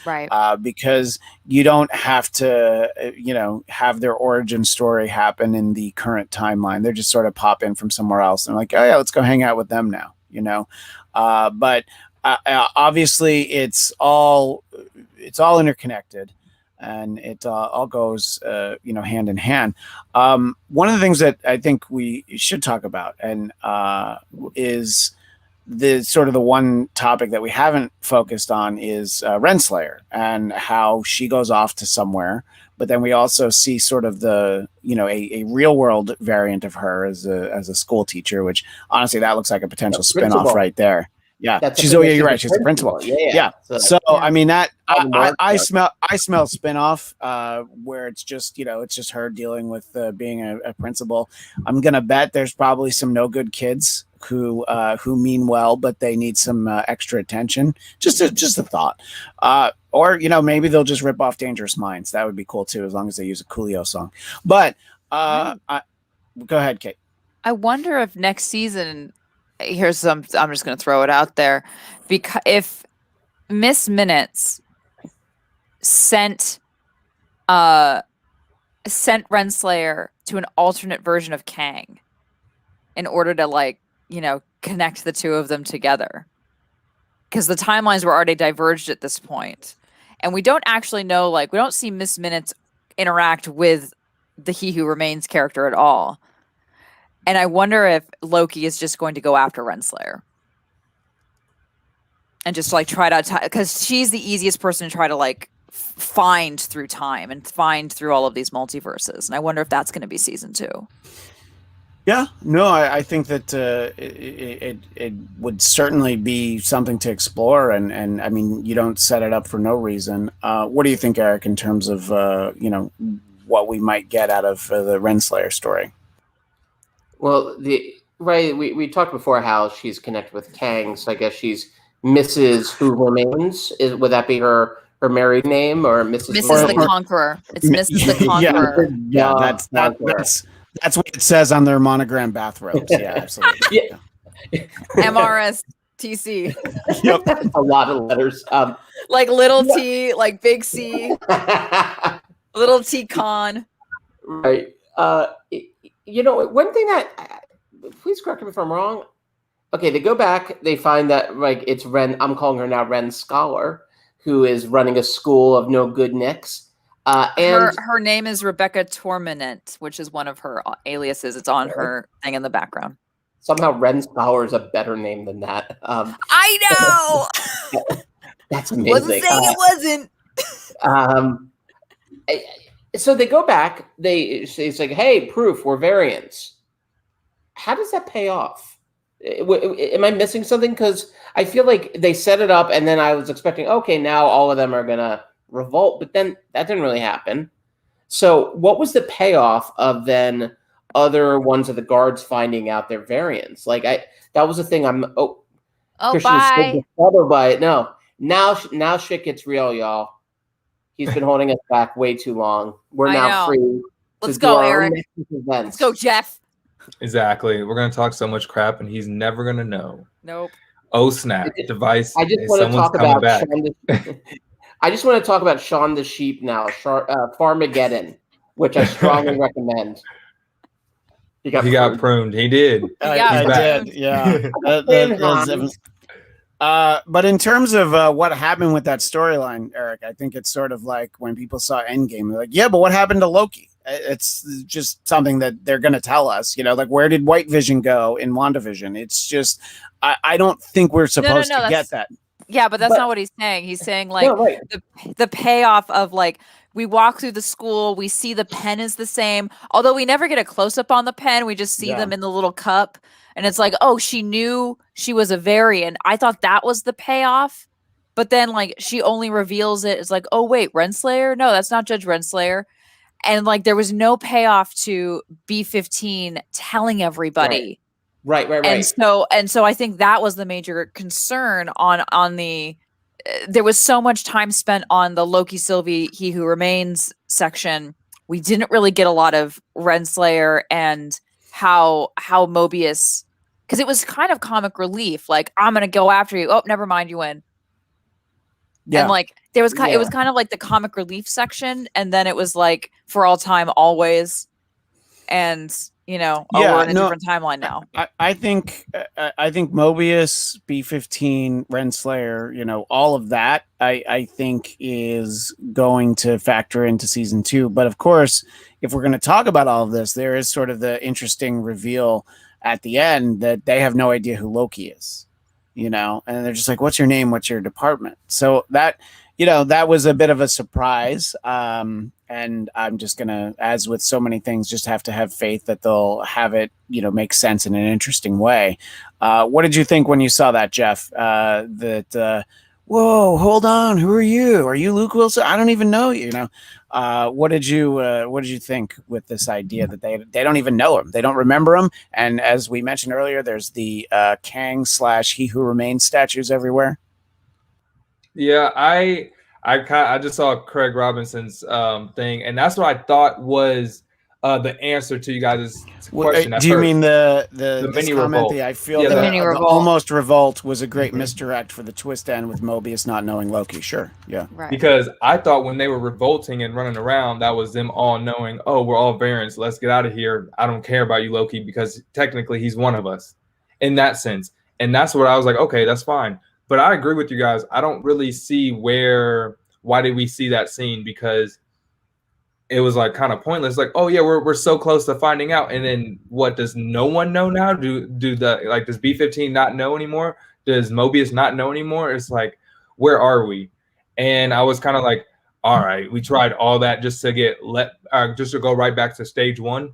right? Because you don't have to, have their origin story happen in the current timeline. They're just sort of pop in from somewhere else and like, oh yeah, let's go hang out with them now, But obviously, it's all interconnected. And it all goes, hand in hand. One of the things that I think we should talk about, and is the sort of the one topic that we haven't focused on, is Renslayer and how she goes off to somewhere. But then we also see sort of the, a real world variant of her as a school teacher, which honestly, that looks like a potential spinoff right there. Yeah, you're right. She's the principal. Yeah. So I mean that I smell spinoff where it's just it's just her dealing with being a principal. I'm gonna bet there's probably some no good kids who mean well, but they need some extra attention. Just a thought. Or maybe they'll just rip off Dangerous Minds. That would be cool too, as long as they use a Coolio song. But go ahead, Kate. I wonder if next season. I'm just going to throw it out there, because if Miss Minutes sent Renslayer to an alternate version of Kang in order to connect the two of them together, because the timelines were already diverged at this point, and we don't actually know, we don't see Miss Minutes interact with the He Who Remains character at all. And I wonder if Loki is just going to go after Renslayer and just try to, because she's the easiest person to try to find through time and find through all of these multiverses. And I wonder if that's going to be season 2. Yeah, no, I think that it would certainly be something to explore, and I mean, you don't set it up for no reason. What do you think, Eric, in terms of what we might get out of the Renslayer story? Well, we talked before how she's connected with Kang, so I guess she's Mrs. Who Remains. Would that be her married name, or Mrs. Mrs. the Conqueror? It's Mrs. the Conqueror. Yeah, that's what it says on their monogram bathrobes. Yeah, absolutely. Yeah. MRSTC. Yep. A lot of letters. Like little T, like big C, little T con. Right. One thing that, please correct me if I'm wrong. Okay, they go back, they find that like it's Ren, I'm calling her now Ren Scholar, who is running a school of no good nicks. And her name is Rebecca Torminent, which is one of her aliases. It's on her thing in the background. Somehow Ren Scholar is a better name than that. I know. That's amazing. Wasn't saying it wasn't. So they go back. It's like, hey, proof, we're variants. How does that pay off? Am I missing something? Because I feel like they set it up, and then I was expecting, okay, now all of them are gonna revolt, but then that didn't really happen. So what was the payoff of then other ones of the guards finding out their variants? Like that was the thing. Christian bye. By it. No, now shit gets real, y'all. He's been holding us back way too long. We're now free. Let's go, Eric. Let's go, Jeff. Exactly. We're going to talk so much crap, and he's never going to know. Nope. Oh, snap. Device. I just want to talk about I just want to talk about Shaun the Sheep now, Farmageddon, which I strongly recommend. He got pruned. He did. I did. Yeah. But in terms of what happened with that storyline, Eric, I think it's sort of like when people saw Endgame, they're like, yeah, but what happened to Loki? It's just something that they're going to tell us, like where did White Vision go in WandaVision? It's just, I don't think we're supposed to get that. Yeah, but that's not what he's saying. He's saying like the payoff of like, we walk through the school, we see the pen is the same, although we never get a close up on the pen. We just see them in the little cup. And it's like, oh, she knew she was a variant. I thought that was the payoff. But then like she only reveals it. It's like, oh, wait, Renslayer? No, that's not Judge Renslayer. And like there was no payoff to B-15 telling everybody. Right. And so I think that was the major concern on the there was so much time spent on the Loki Sylvie He Who Remains section. We didn't really get a lot of Renslayer and how Mobius, because it was kind of comic relief, like I'm gonna go after you. Oh, never mind, you win. Yeah. And like there was it was kind of like the comic relief section, and then it was like for all time, always, and we're in a different timeline now. I think Mobius, B-15, Renslayer, all of that, I think is going to factor into season 2. But of course, if we're going to talk about all of this, there is sort of the interesting reveal at the end that they have no idea who Loki is, and they're just like, what's your name? What's your department? So that, that was a bit of a surprise. And I'm just going to, as with so many things, just have to have faith that they'll have it, make sense in an interesting way. What did you think when you saw that, Jeff? Whoa, hold on. Who are you? Are you Luke Wilson? I don't even know you. What did you think with this idea that they don't even know him? They don't remember him. And as we mentioned earlier, there's the Kang / He Who Remains statues everywhere. Yeah, I just saw Craig Robinson's thing, and that's what I thought was the answer to you guys' question. Do you mean the mini revolt? I feel the almost revolt was a great misdirect for the twist end with Mobius not knowing Loki. Sure, yeah, right. Because I thought when they were revolting and running around, that was them all knowing, oh, we're all variants. Let's get out of here. I don't care about you, Loki, because technically he's one of us in that sense. And that's what I was like, okay, that's fine. But I agree with you guys. I don't really see why did we see that scene, because it was like kind of pointless. Like, oh yeah, we're so close to finding out. And then what, does no one know now? Does B-15 not know anymore? Does Mobius not know anymore? It's like, where are we? And I was kind of like, all right, we tried all that just to just to go right back to stage 1.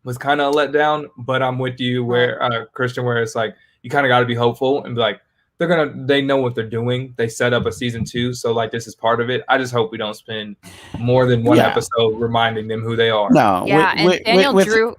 Was kind of a letdown, but I'm with you where Christian, where it's like, you kind of got to be hopeful and be like, they know what they're doing. They set up a season 2, so like this is part of it. I just hope we don't spend more than one episode reminding them who they are. No, Daniel Drew.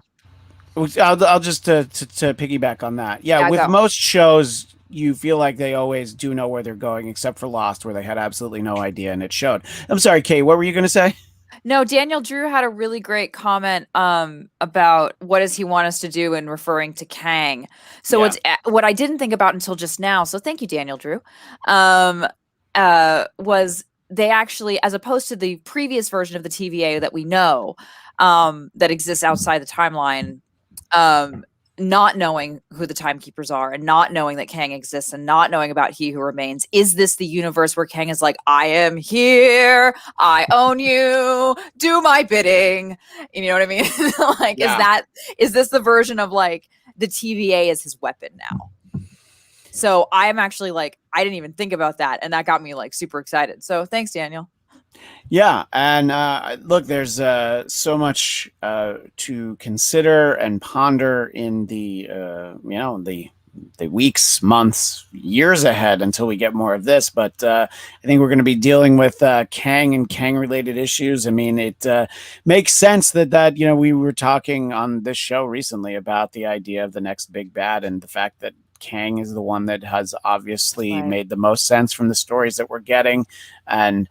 I'll just to piggyback on that. Yeah, with most shows, you feel like they always do know where they're going, except for Lost, where they had absolutely no idea, and it showed. I'm sorry, Kate, what were you going to say? No, Daniel Drew had a really great comment about what does he want us to do in referring to Kang. So it's what I didn't think about until just now. So thank you, Daniel Drew. Was they actually, as opposed to the previous version of the TVA that we know that exists outside the timeline, not knowing who the timekeepers are and not knowing that Kang exists and not knowing about He Who Remains. Is this the universe where Kang is like, I am here, I own you, do my bidding? You know what I mean? Like, is this the version of like the TVA is his weapon now? So I'm actually like, I didn't even think about that. And that got me like super excited. So thanks, Daniel. Yeah, and look, there's so much to consider and ponder in the the weeks, months, years ahead until we get more of this. But I think we're going to be dealing with Kang and Kang-related issues. I mean, it makes sense that we were talking on this show recently about the idea of the next big bad and the fact that Kang is the one that has obviously made the most sense from the stories that we're getting. And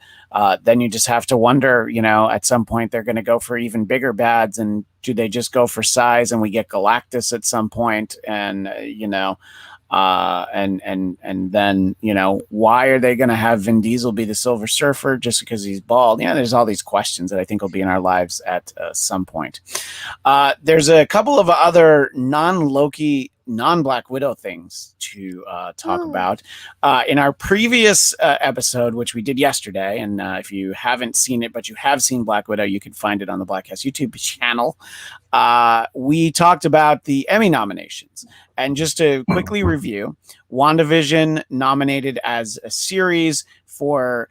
then you just have to wonder, at some point they're going to go for even bigger bads, and do they just go for size and we get Galactus at some point? And, and then, why are they going to have Vin Diesel be the Silver Surfer just because he's bald? There's all these questions that I think will be in our lives at some point. There's a couple of other non-Loki, non-Black Widow things to talk about. In our previous episode, which we did yesterday, and if you haven't seen it, but you have seen Black Widow, you can find it on the Blackcast YouTube channel. We talked about the Emmy nominations. And just to quickly review, WandaVision nominated as a series for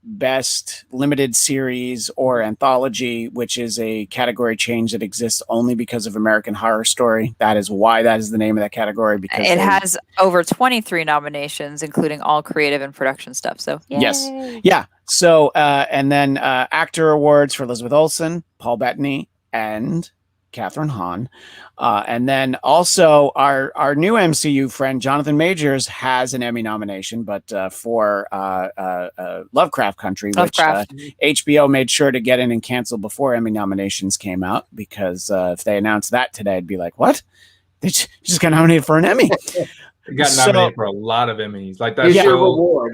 best limited series or anthology, which is a category change that exists only because of American Horror Story. That is why that is the name of that category, because it has over 23 nominations, including all creative and production stuff. So yay. Yes, yeah. So and then actor awards for Elizabeth Olsen, Paul Bettany, and Catherine Hahn. And then also our new MCU friend, Jonathan Majors, has an Emmy nomination, but for Lovecraft Country, which HBO made sure to get in and cancel before Emmy nominations came out, because if they announced that today, I'd be like, what? They just got nominated for an Emmy. It got nominated for a lot of Emmys. Like that show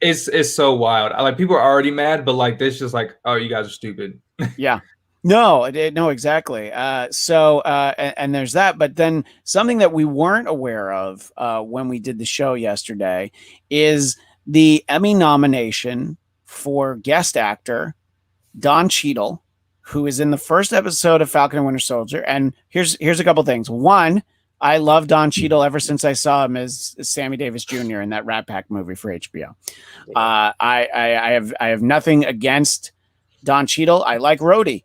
is so wild. Like people are already mad, but like this just like, oh, you guys are stupid. Yeah. No, exactly. And there's that. But then something that we weren't aware of when we did the show yesterday is the Emmy nomination for guest actor Don Cheadle, who is in the first episode of Falcon and Winter Soldier. And here's a couple things. One, I love Don Cheadle ever since I saw him as Sammy Davis Jr. in that Rat Pack movie for HBO. I have nothing against Don Cheadle. I like Rhodey.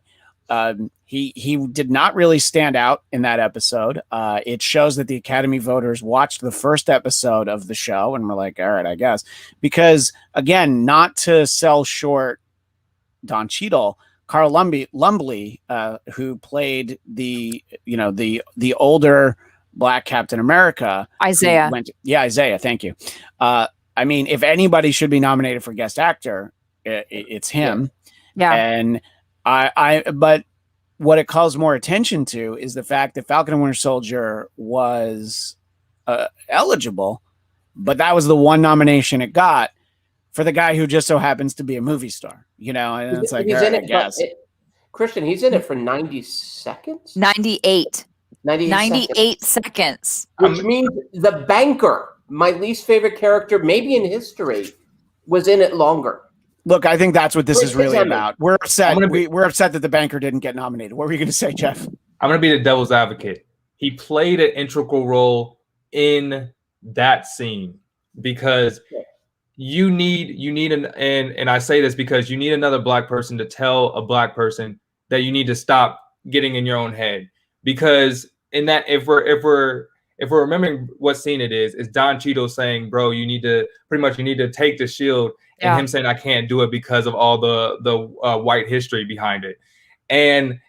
He did not really stand out in that episode. It shows that the Academy voters watched the first episode of the show and were like, all right, I guess. Because, again, not to sell short Don Cheadle, Carl Lumbly, who played the older Black Captain America. Isaiah. Isaiah, thank you. I mean, if anybody should be nominated for guest actor, it's him. Yeah. And but what it calls more attention to is the fact that Falcon and Winter Soldier was eligible, but that was the one nomination it got for the guy who just so happens to be a movie star, and it's like, I guess. Christian, he's in it for 90 seconds? 98 98 seconds. Which means the banker, my least favorite character, maybe in history, was in it longer. Look, I think that's what this is really about. We're upset. We're upset that the banker didn't get nominated. What were you going to say, Jeff? I'm going to be the devil's advocate. He played an integral role in that scene because you need and I say this because you need another Black person to tell a Black person that you need to stop getting in your own head. Because in that, if we're remembering what scene it is Don Cheadle saying, bro, you need to take the shield. And him saying I can't do it because of all the white history behind it, and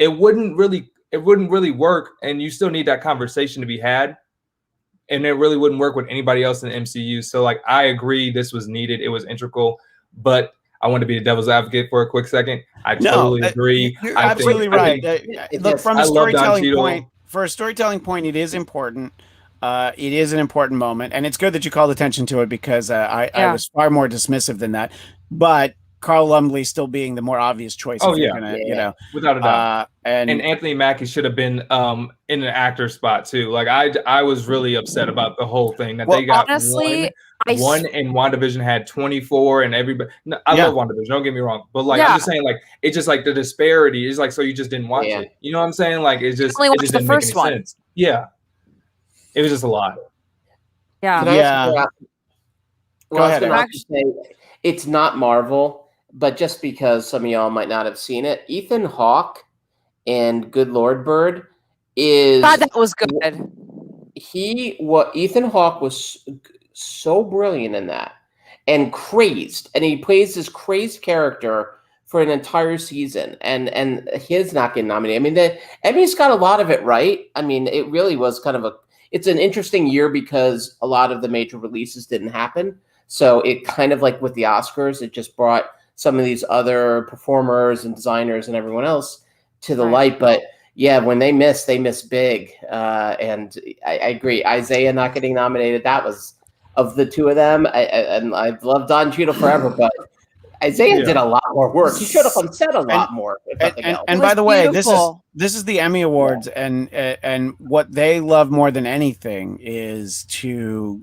it wouldn't really work. And you still need that conversation to be had. and it really wouldn't work with anybody else in the MCU. So like, I agree, this was needed. It was integral, but I want to be the devil's advocate for a quick second. I totally agree. You're absolutely right. Look, from a storytelling point, for a storytelling point, it is important. It is an important moment, and it's good that you called attention to it because I was far more dismissive than that. But Carl Lumbly still being the more obvious choice. Oh yeah, you know, without a doubt. And Anthony Mackie should have been in an actor spot too. Like I was really upset about the whole thing that they got one and WandaVision had 24 and everybody. No, I love WandaVision. Don't get me wrong, but like I'm just saying, like it's just like the disparity is like so you just didn't watch it. You know what I'm saying? Like it just didn't make any sense. Yeah, it was just a lot. Yeah. Go ahead. I was going to say, it's not Marvel, but just because some of y'all might not have seen it, Ethan Hawke and Good Lord Bird is. God, that was good. Ethan Hawke was so brilliant in that and crazed, and he plays this crazed character for an entire season, and his not getting nominated. I mean, the Emmy's got a lot of it right. I mean, it really was kind of it's an interesting year because a lot of the major releases didn't happen. So it kind of like with the Oscars, it just brought some of these other performers and designers and everyone else to the light. But yeah, when they miss big. And I agree. Isaiah not getting nominated, that was of the two of them. And I've loved Don Cheadle forever, but Isaiah did a lot more work. He showed up on set a lot more. And by the way, this is the Emmy Awards, and what they love more than anything is to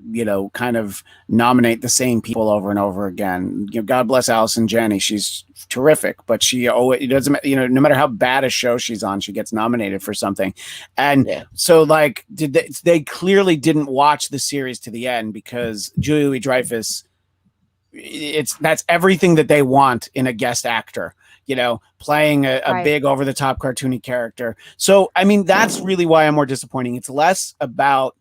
kind of nominate the same people over and over again. God bless Allison Janney; she's terrific, but it doesn't no matter how bad a show she's on, she gets nominated for something. And so like they clearly didn't watch the series to the end because Julia Louis-Dreyfus. That's everything that they want in a guest actor, playing a big over the top cartoony character. So, I mean, that's really why I'm more disappointing. It's less about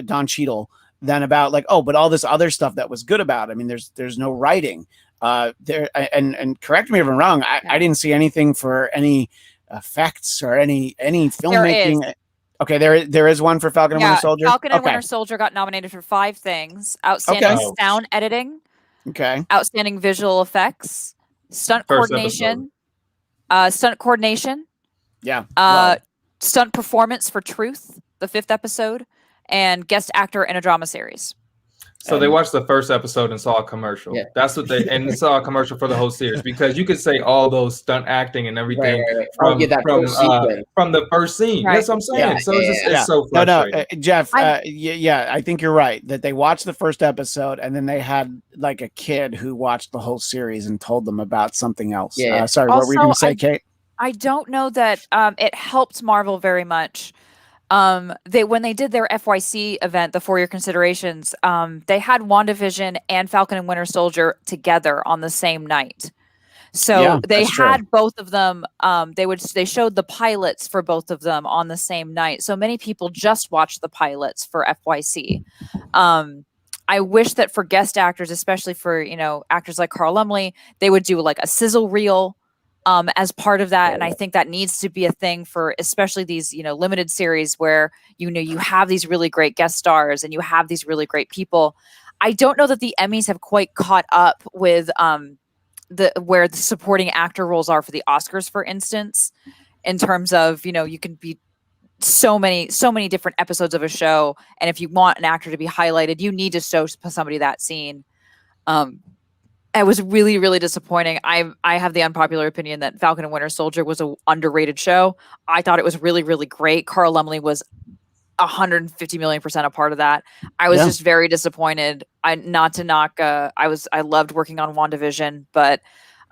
Don Cheadle than about like, but all this other stuff that was good about it. I mean, there's no writing there. And correct me if I'm wrong. I didn't see anything for any effects or any filmmaking. Okay, there is one for Falcon and Winter Soldier. Falcon and Winter Soldier got nominated for 5 things: outstanding sound editing, outstanding visual effects, stunt coordination, stunt performance for Truth, the 5th episode, and guest actor in a drama series. So they watched the first episode and saw a commercial. Yeah. That's what and saw a commercial for the whole series because you could say all those stunt acting and everything from the first scene. Right. That's what I'm saying. Yeah. So it's so frustrating. No, Jeff. I think you're right that they watched the first episode and then they had like a kid who watched the whole series and told them about something else. Yeah. Sorry, what were you going to say, Kate? I don't know that it helped Marvel very much. When they did their FYC event, the 4-year considerations, they had WandaVision and Falcon and Winter Soldier together on the same night. So they had both of them. They showed the pilots for both of them on the same night. So many people just watched the pilots for FYC. I wish that for guest actors, especially for actors like Carl Lumbly, they would do like a sizzle reel as part of that. And I think that needs to be a thing for especially these, limited series where, you have these really great guest stars and you have these really great people. I don't know that the Emmys have quite caught up with where the supporting actor roles are for the Oscars, for instance, in terms of, you can be so many different episodes of a show. And if you want an actor to be highlighted, you need to show somebody that scene. It was really, really disappointing. I have the unpopular opinion that Falcon and Winter Soldier was an underrated show. I thought it was really, really great. Carl Lumbly was 150 million% a part of that. I was just very disappointed. I loved working on WandaVision, but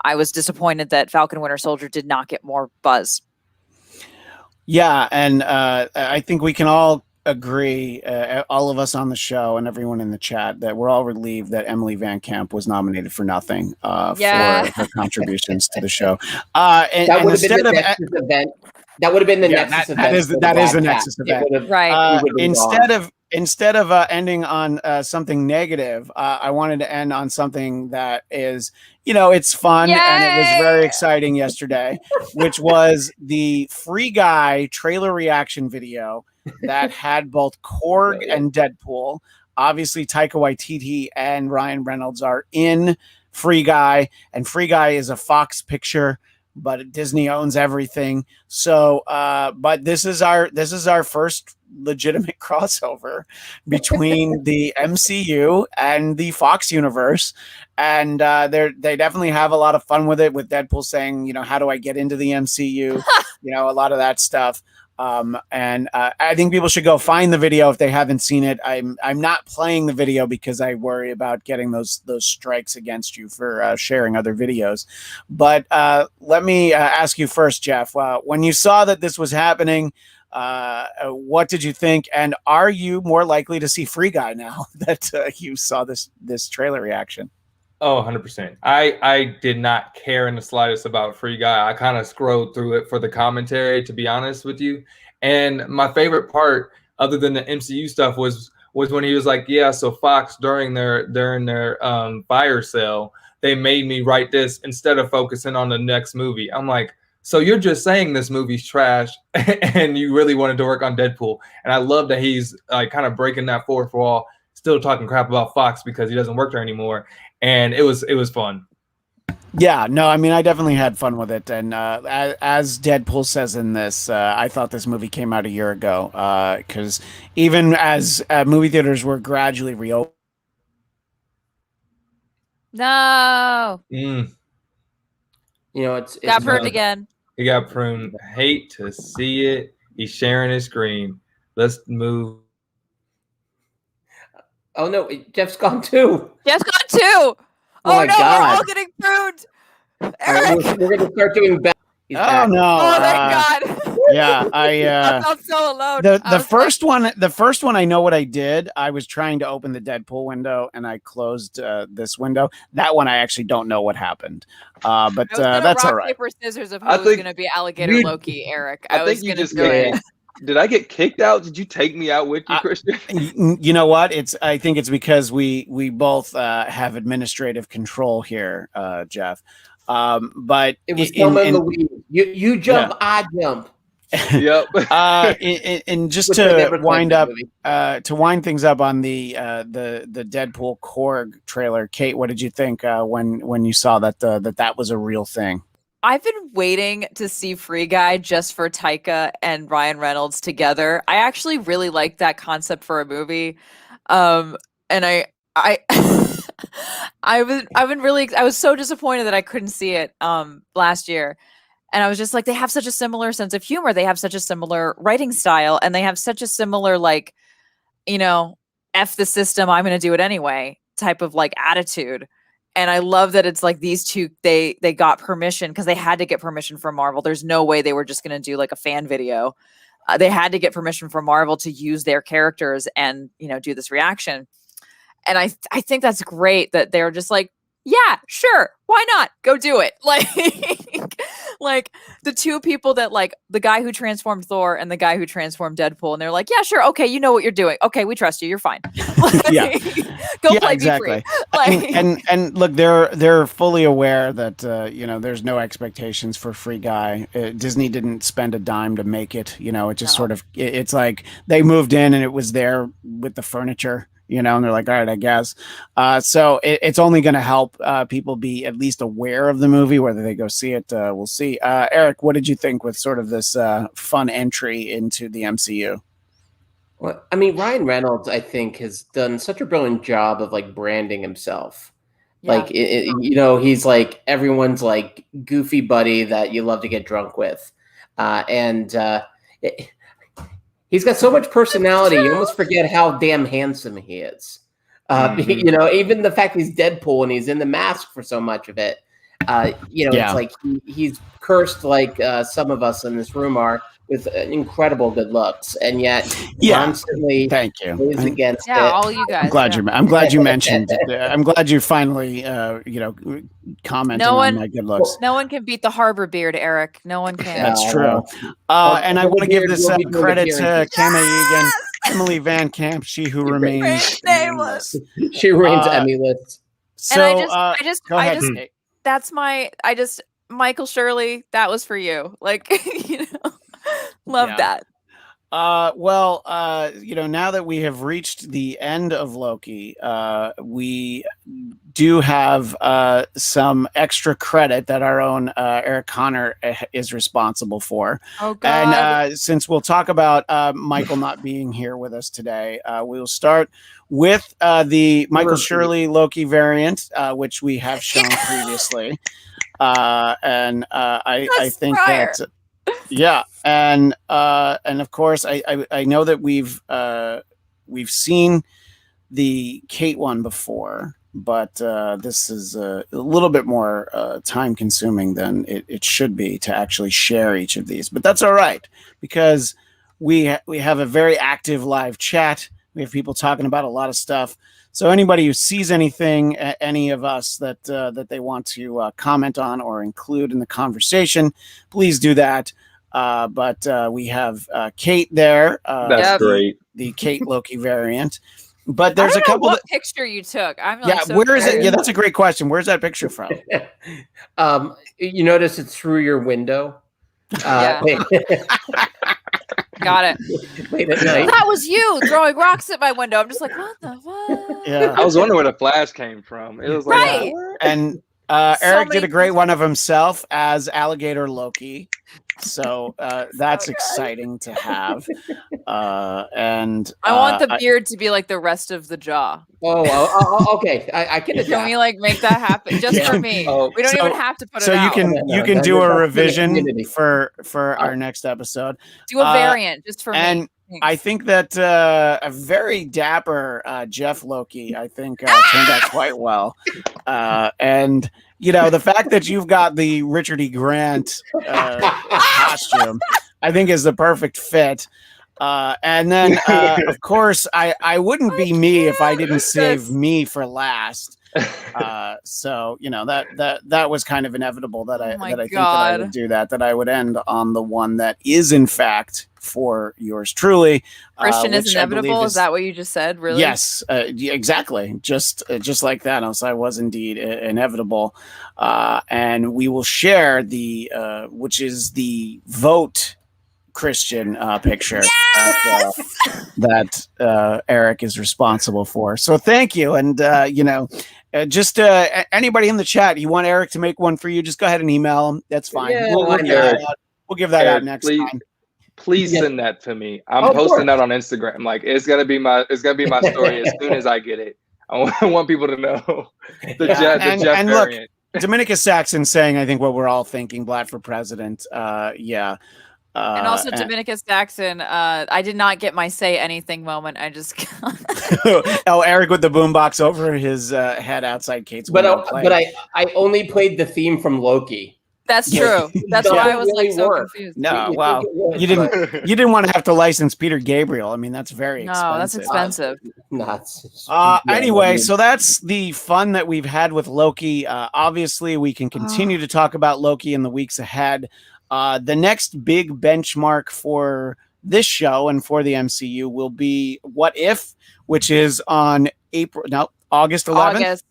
I was disappointed that Falcon and Winter Soldier did not get more buzz. Yeah, and I think we can all agree, all of us on the show and everyone in the chat, that we're all relieved that Emily Van Camp was nominated for nothing for her contributions to the show. That would have been the Nexus event. That would have been the Nexus event. That is the Nexus event. Right. instead of ending on something negative, I wanted to end on something that is, it's fun. Yay! And it was very exciting yesterday, which was the Free Guy trailer reaction video that had both Korg and Deadpool. Obviously, Taika Waititi and Ryan Reynolds are in Free Guy, and Free Guy is a Fox picture, but Disney owns everything. So, but this is our first legitimate crossover between the MCU and the Fox universe, and they definitely have a lot of fun with it. With Deadpool saying, how do I get into the MCU? A lot of that stuff. And I think people should go find the video if they haven't seen it. I'm not playing the video because I worry about getting those strikes against you for sharing other videos. But let me ask you first, Jeff. When you saw that this was happening, what did you think? And are you more likely to see Free Guy now that you saw this trailer reaction? Oh, 100%. I did not care in the slightest about Free Guy. I kind of scrolled through it for the commentary, to be honest with you. And my favorite part, other than the MCU stuff, was when he was like, yeah, so Fox during their fire sale, they made me write this instead of focusing on the next movie. I'm like, so you're just saying this movie's trash and you really wanted to work on Deadpool. And I love that he's like kind of breaking that fourth wall, still talking crap about Fox because he doesn't work there anymore. And it was fun. Yeah, no, I mean, I definitely had fun with it. And as Deadpool says in this, I thought this movie came out a year ago because even as movie theaters were gradually reopened. No. It's got pruned again. He got pruned. Hate to see it. He's sharing his screen. Let's move. Oh no, Jeff's gone too. Jeff's gone too. Oh no, God. we're all getting pruned. Right, we're gonna start doing back. Oh no! Oh thank God. Yeah, I felt so alone. The first one, I know what I did. I was trying to open the Deadpool window and I closed this window. That one I actually don't know what happened. But that's all right. Paper scissors of who was going to be Alligator Loki, Eric. I was going to do it. Did I get kicked out? Did you take me out with you, Christian? You know what? I think it's because we both have administrative control here, Jeff. But it was you jump, I jump. Yep. And just to wind things up on the Deadpool Korg trailer, Kate, what did you think when you saw that was a real thing? I've been waiting to see Free Guy just for Taika and Ryan Reynolds together. I actually really like that concept for a movie, and I was so disappointed that I couldn't see it last year, and I was just like, they have such a similar sense of humor, they have such a similar writing style, and they have such a similar F the system, I'm going to do it anyway type of attitude. And I love that it's like these two, they got permission because they had to get permission from Marvel. There's no way they were just going to do a fan video. They had to get permission from Marvel to use their characters and, do this reaction. And I think that's great that they're just like, yeah, sure. Why not? Go do it. Like the two people that the guy who transformed Thor and the guy who transformed Deadpool. And they're like, yeah, sure. Okay. You know what you're doing. Okay. We trust you. You're fine. Yeah. Go play exactly. Be free. And look, they're fully aware that, there's no expectations for Free Guy. Disney didn't spend a dime to make it, it just sort of, it's like they moved in and it was there with the furniture. And they're like, all right, I guess. So it's only going to help people be at least aware of the movie, whether they go see it. We'll see. Eric, what did you think with sort of this fun entry into the MCU? Well, I mean, Ryan Reynolds, I think, has done such a brilliant job of branding himself. Yeah. He's like everyone's goofy buddy that you love to get drunk with. He's got so much personality, you almost forget how damn handsome he is. Even the fact he's Deadpool and he's in the mask for so much of it. It's like he's cursed like some of us in this room are with incredible good looks, and yet constantly is against it. All you guys. I'm glad you mentioned. I'm glad you finally commented on my good looks. No one can beat the Harbor beard, Eric. No one can. That's true. And I want to give this credit to Kama Egan. Emily Van Camp, she who remains nameless. She remains Emmy-less. So, and go ahead. Michael Shirley, that was for you. Like, love that. Well, now that we have reached the end of Loki, we do have some extra credit that our own Eric Conner is responsible for. Oh, God. And since we'll talk about Michael not being here with us today, we'll start with the Michael Shirley Loki variant, which we have shown previously. And I think that... Yeah, and of course, I know that we've seen the Kate one before, but this is a little bit more time consuming than it should be to actually share each of these. But that's all right, because we have a very active live chat. We have people talking about a lot of stuff. So anybody who sees anything, any of us that they want to comment on or include in the conversation, please do that. But we have Kate there. That's great. The Kate Loki variant. But there's a couple. What picture you took? I'm like, where is it? Yeah, that's a great question. Where's that picture from? You notice it's through your window. Got it. Late at night. That was you throwing rocks at my window. I'm just like, what the fuck? Yeah, I was wondering where the flash came from. It was like, right. And Eric did a great one of himself as Alligator Loki. So that's exciting to have. And I want the beard to be like the rest of the jaw. Okay. I can adapt. Can we like make that happen just for me? We don't even have to put it out. So you can do a revision for our next episode. Do a variant just for me. I think that a very dapper Jeff Loki, I think, turned out quite well. And, the fact that you've got the Richard E. Grant costume, I think is the perfect fit. And then, of course, I wouldn't be me if I didn't save me for last. So that was kind of inevitable that I think that I would do that I would end on the one that is in fact for yours truly. Christian is inevitable. Is that what you just said? Really? Yes, exactly. Just like Thanos, I was indeed inevitable. And we will share the which is the vote Christian picture that Eric is responsible for. So thank you. And just anybody in the chat, you want Eric to make one for you, just go ahead and email him. That's fine. Yeah, we'll give that out next time. Please send that to me. I'm posting that on Instagram. Like it's gonna be my story as soon as I get it. I want people to know the Jeff variant. Look, Dominicus Saxon saying, I think what we're all thinking, Blatt for president. And also Dominicus Saxon, I did not get my say anything moment. I just Eric with the boombox over his head outside Kate's window. But I only played the theme from Loki. That's true. That's why I was like so confused. No, wow. You didn't want to have to license Peter Gabriel. I mean, that's very expensive. No, that's expensive. Nuts. Anyway, so that's the fun that we've had with Loki. Obviously, we can continue to talk about Loki in the weeks ahead. The next big benchmark for this show and for the MCU will be What If, which is on August 11th.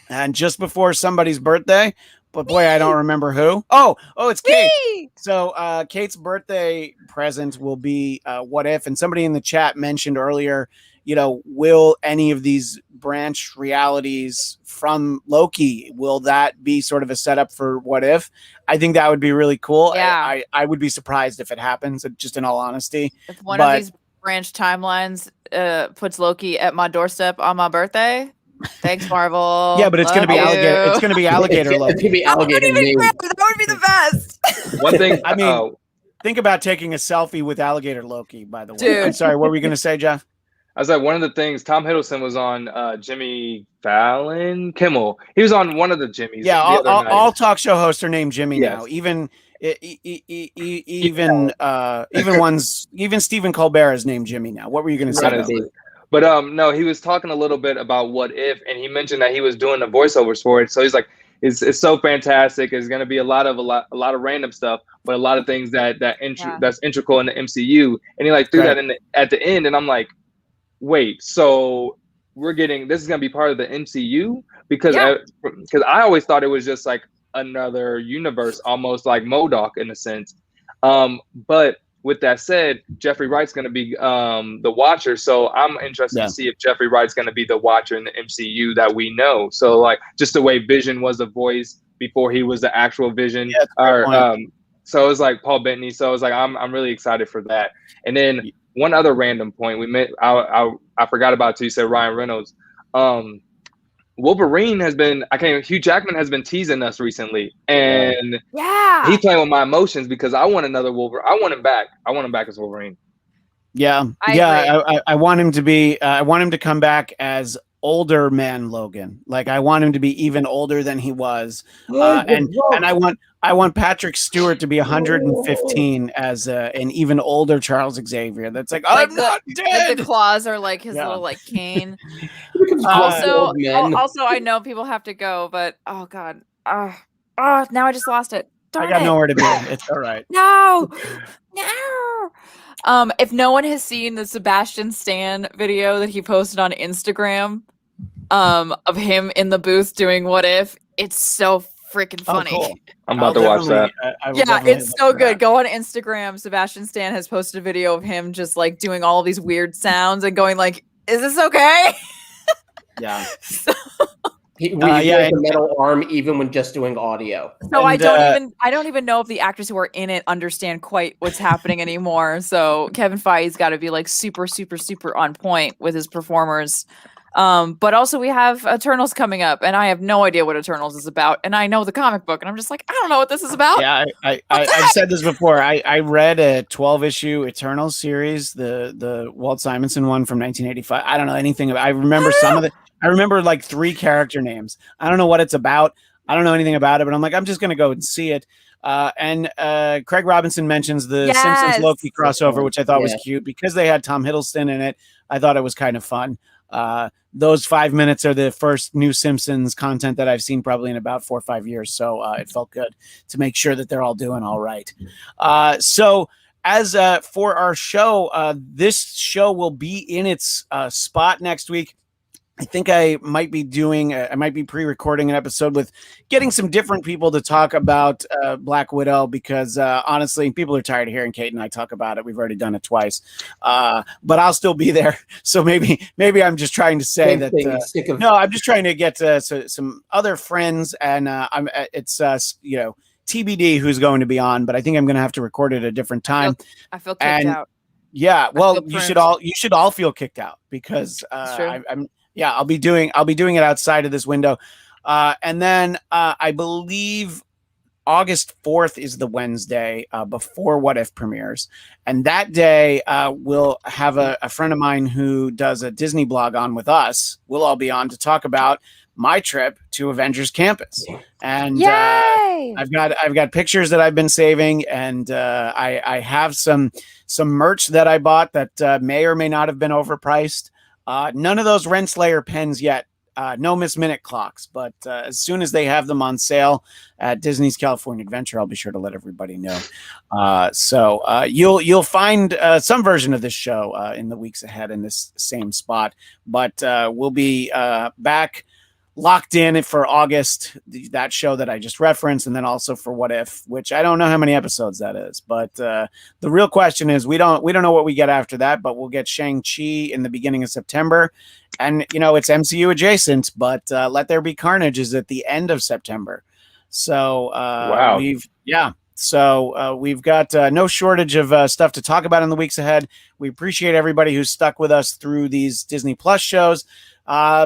And just before somebody's birthday. But boy, I don't remember who. Oh, it's Kate. Whee! So Kate's birthday present will be What If. And somebody in the chat mentioned earlier, will any of these branch realities from Loki, will that be sort of a setup for What If? I think that would be really cool. Yeah. I would be surprised if it happens, just in all honesty. If one of these branch timelines puts Loki at my doorstep on my birthday... Thanks, Marvel. Yeah, but it's going to be alligator. It's going to be alligator Loki. It's going to be alligator. That would be the best. One thing, I mean, think about taking a selfie with alligator Loki. By the way, dude. I'm sorry. What were you going to say, Jeff? I was like, one of the things Tom Hiddleston was on Jimmy Fallon, Kimmel. He was on one of the Jimmys. Yeah, all talk show hosts are named Jimmy now. Even Stephen Colbert is named Jimmy now. What were you going to say? But no, he was talking a little bit about What If, and he mentioned that he was doing the voiceovers for it. So he's like, it's so fantastic. It's going to be a lot of random stuff, but a lot of things that's integral in the MCU. And he threw that in at the end, and I'm like, wait, so we're getting this is gonna be part of the MCU because Yeah. I always thought it was just like another universe, almost like MODOK in a sense. But with that said, Jeffrey Wright's going to be the Watcher, so I'm interested to see if Jeffrey Wright's going to be the Watcher in the MCU that we know. So like just the way Vision was a voice before he was the actual Vision, so it was like Paul Bettany. So it was like I'm really excited for that. And then one other random point we met, I forgot about too. You said Ryan Reynolds. Wolverine has been Hugh Jackman has been teasing us recently, and he's playing with my emotions because I want another Wolverine. I want him back. I want him back as Wolverine. I want him to be. I want him to come back as older man Logan. Like I want him to be even older than he was, and I want Patrick Stewart to be 115 as an even older Charles Xavier. That's like I'm not dead. Like the claws are like his little like cane. Also, I know people have to go, but oh god, now I just lost it. Darn I got nowhere to be. It's all right. No. If no one has seen the Sebastian Stan video that he posted on Instagram, of him in the booth doing What If, it's so freaking funny. Cool. I'm about to watch that. It's so good. Go on Instagram. Sebastian Stan has posted a video of him just like doing all these weird sounds and going like, "Is this okay?" Yeah. He wears a metal arm even when just doing audio. So I don't even know if the actors who are in it understand quite what's happening anymore. So Kevin Feige's got to be like super, super, super on point with his performers. But also we have Eternals coming up, and I have no idea what Eternals is about. And I know the comic book, and I'm just like, I don't know what this is about. Yeah, I've said this before. I read a 12-issue Eternals series, the Walt Simonson one from 1985. I don't know anything about. I remember some of it. I remember like 3 character names. I don't know what it's about. I don't know anything about it, but I'm like, I'm just going to go and see it. And Craig Robinson mentions the Simpsons Loki crossover, which I thought was cute because they had Tom Hiddleston in it. I thought it was kind of fun. Those 5 minutes are the first new Simpsons content that I've seen probably in about 4 or 5 years. So it felt good to make sure that they're all doing all right. So as for our show, this show will be in its spot next week. I think I might be pre-recording an episode with getting some different people to talk about Black Widow because honestly, people are tired of hearing Kate and I talk about it. We've already done it twice, but I'll still be there. So maybe I'm just trying to say I'm just trying to get some other friends, and it's TBD who's going to be on, but I think I'm going to have to record it at a different time. I feel kicked out. Yeah, well, you should all feel kicked out because I'll be doing it outside of this window. And then I believe August 4th is the Wednesday before What If premieres. And that day we'll have a friend of mine who does a Disney blog on with us. We'll all be on to talk about my trip to Avengers Campus. And I've got pictures that I've been saving, and I have some merch that I bought that may or may not have been overpriced. None of those Renslayer pens yet. No Miss Minute clocks, but as soon as they have them on sale at Disney's California Adventure, I'll be sure to let everybody know. So you'll find some version of this show in the weeks ahead in this same spot, but we'll be back locked in for August, that show that I just referenced, and then also for What If, which I don't know how many episodes that is, but the real question is we don't know what we get after that, but we'll get Shang-Chi in the beginning of September, and it's MCU adjacent, but Let There Be Carnage is at the end of September. So wow. We've got no shortage of stuff to talk about in the weeks ahead. We appreciate everybody who's stuck with us through these Disney Plus shows.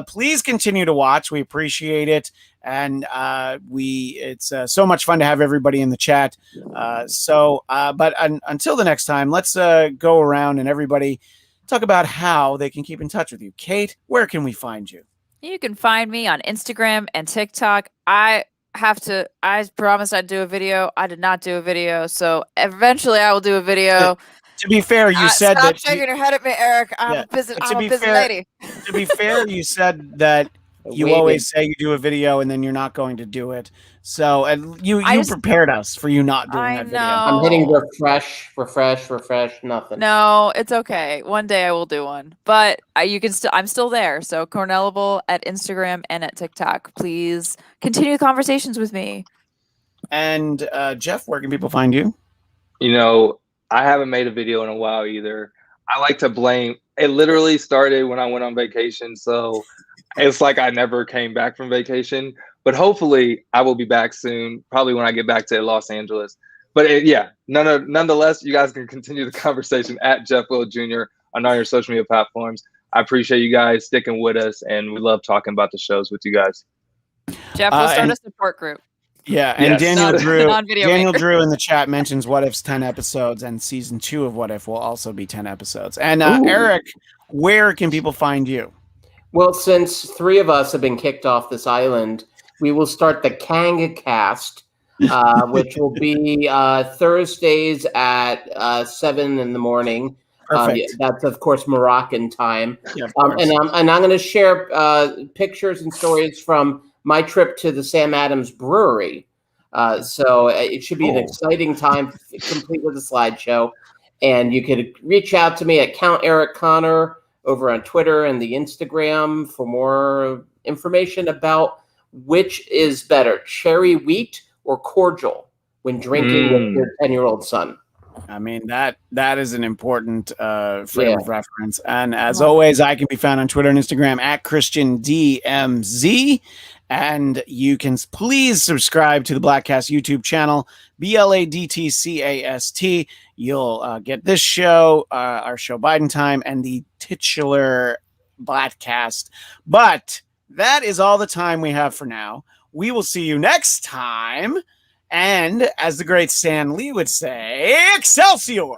Please continue to watch. We appreciate it. And it's so much fun to have everybody in the chat. But until the next time, let's go around and everybody talk about how they can keep in touch with you. Kate, where can we find you? You can find me on Instagram and TikTok. I promised I'd do a video. I did not do a video. So eventually I will do a video. To be fair, you said stop that. shaking your head at me, Eric. I'm a busy lady. To be fair, you said that You always say you do a video and then you're not going to do it. So you prepared us for you not doing that video. I'm hitting refresh, nothing. No, it's okay. One day I will do one. But I'm still there. So Cornellable at Instagram and at TikTok. Please continue conversations with me. And Jeff, where can people find you? You know, I haven't made a video in a while either. I like to blame. It literally started when I went on vacation. So it's like I never came back from vacation, but hopefully I will be back soon, probably when I get back to Los Angeles. But nonetheless, you guys can continue the conversation at Jeff Will Jr. on all your social media platforms. I appreciate you guys sticking with us, and we love talking about the shows with you guys. Jeff will start a support group. Yeah, and yes. Daniel Drew in the chat mentions What If's 10 episodes, and season 2 of What If will also be 10 episodes. And Eric, where can people find you? Well, since 3 of us have been kicked off this island, we will start the Kang Cast, which will be Thursdays at 7 in the morning. That's of course Moroccan time. Yeah, and I'm going to share pictures and stories from my trip to the Sam Adams Brewery. So it should be an exciting time, complete with a slideshow. And you could reach out to me at Count Eric Conner over on Twitter and the Instagram for more information about which is better, cherry wheat or cordial when drinking with your 10-year-old son. I mean, that is an important frame of reference. And as always, I can be found on Twitter and Instagram at ChristianDMZ. And you can please subscribe to the Blackcast YouTube channel, BLADTCAST. You'll get this show, our show Biden Time, and the titular Blackcast. But that is all the time we have for now. We will see you next time. And as the great Stan Lee would say, Excelsior!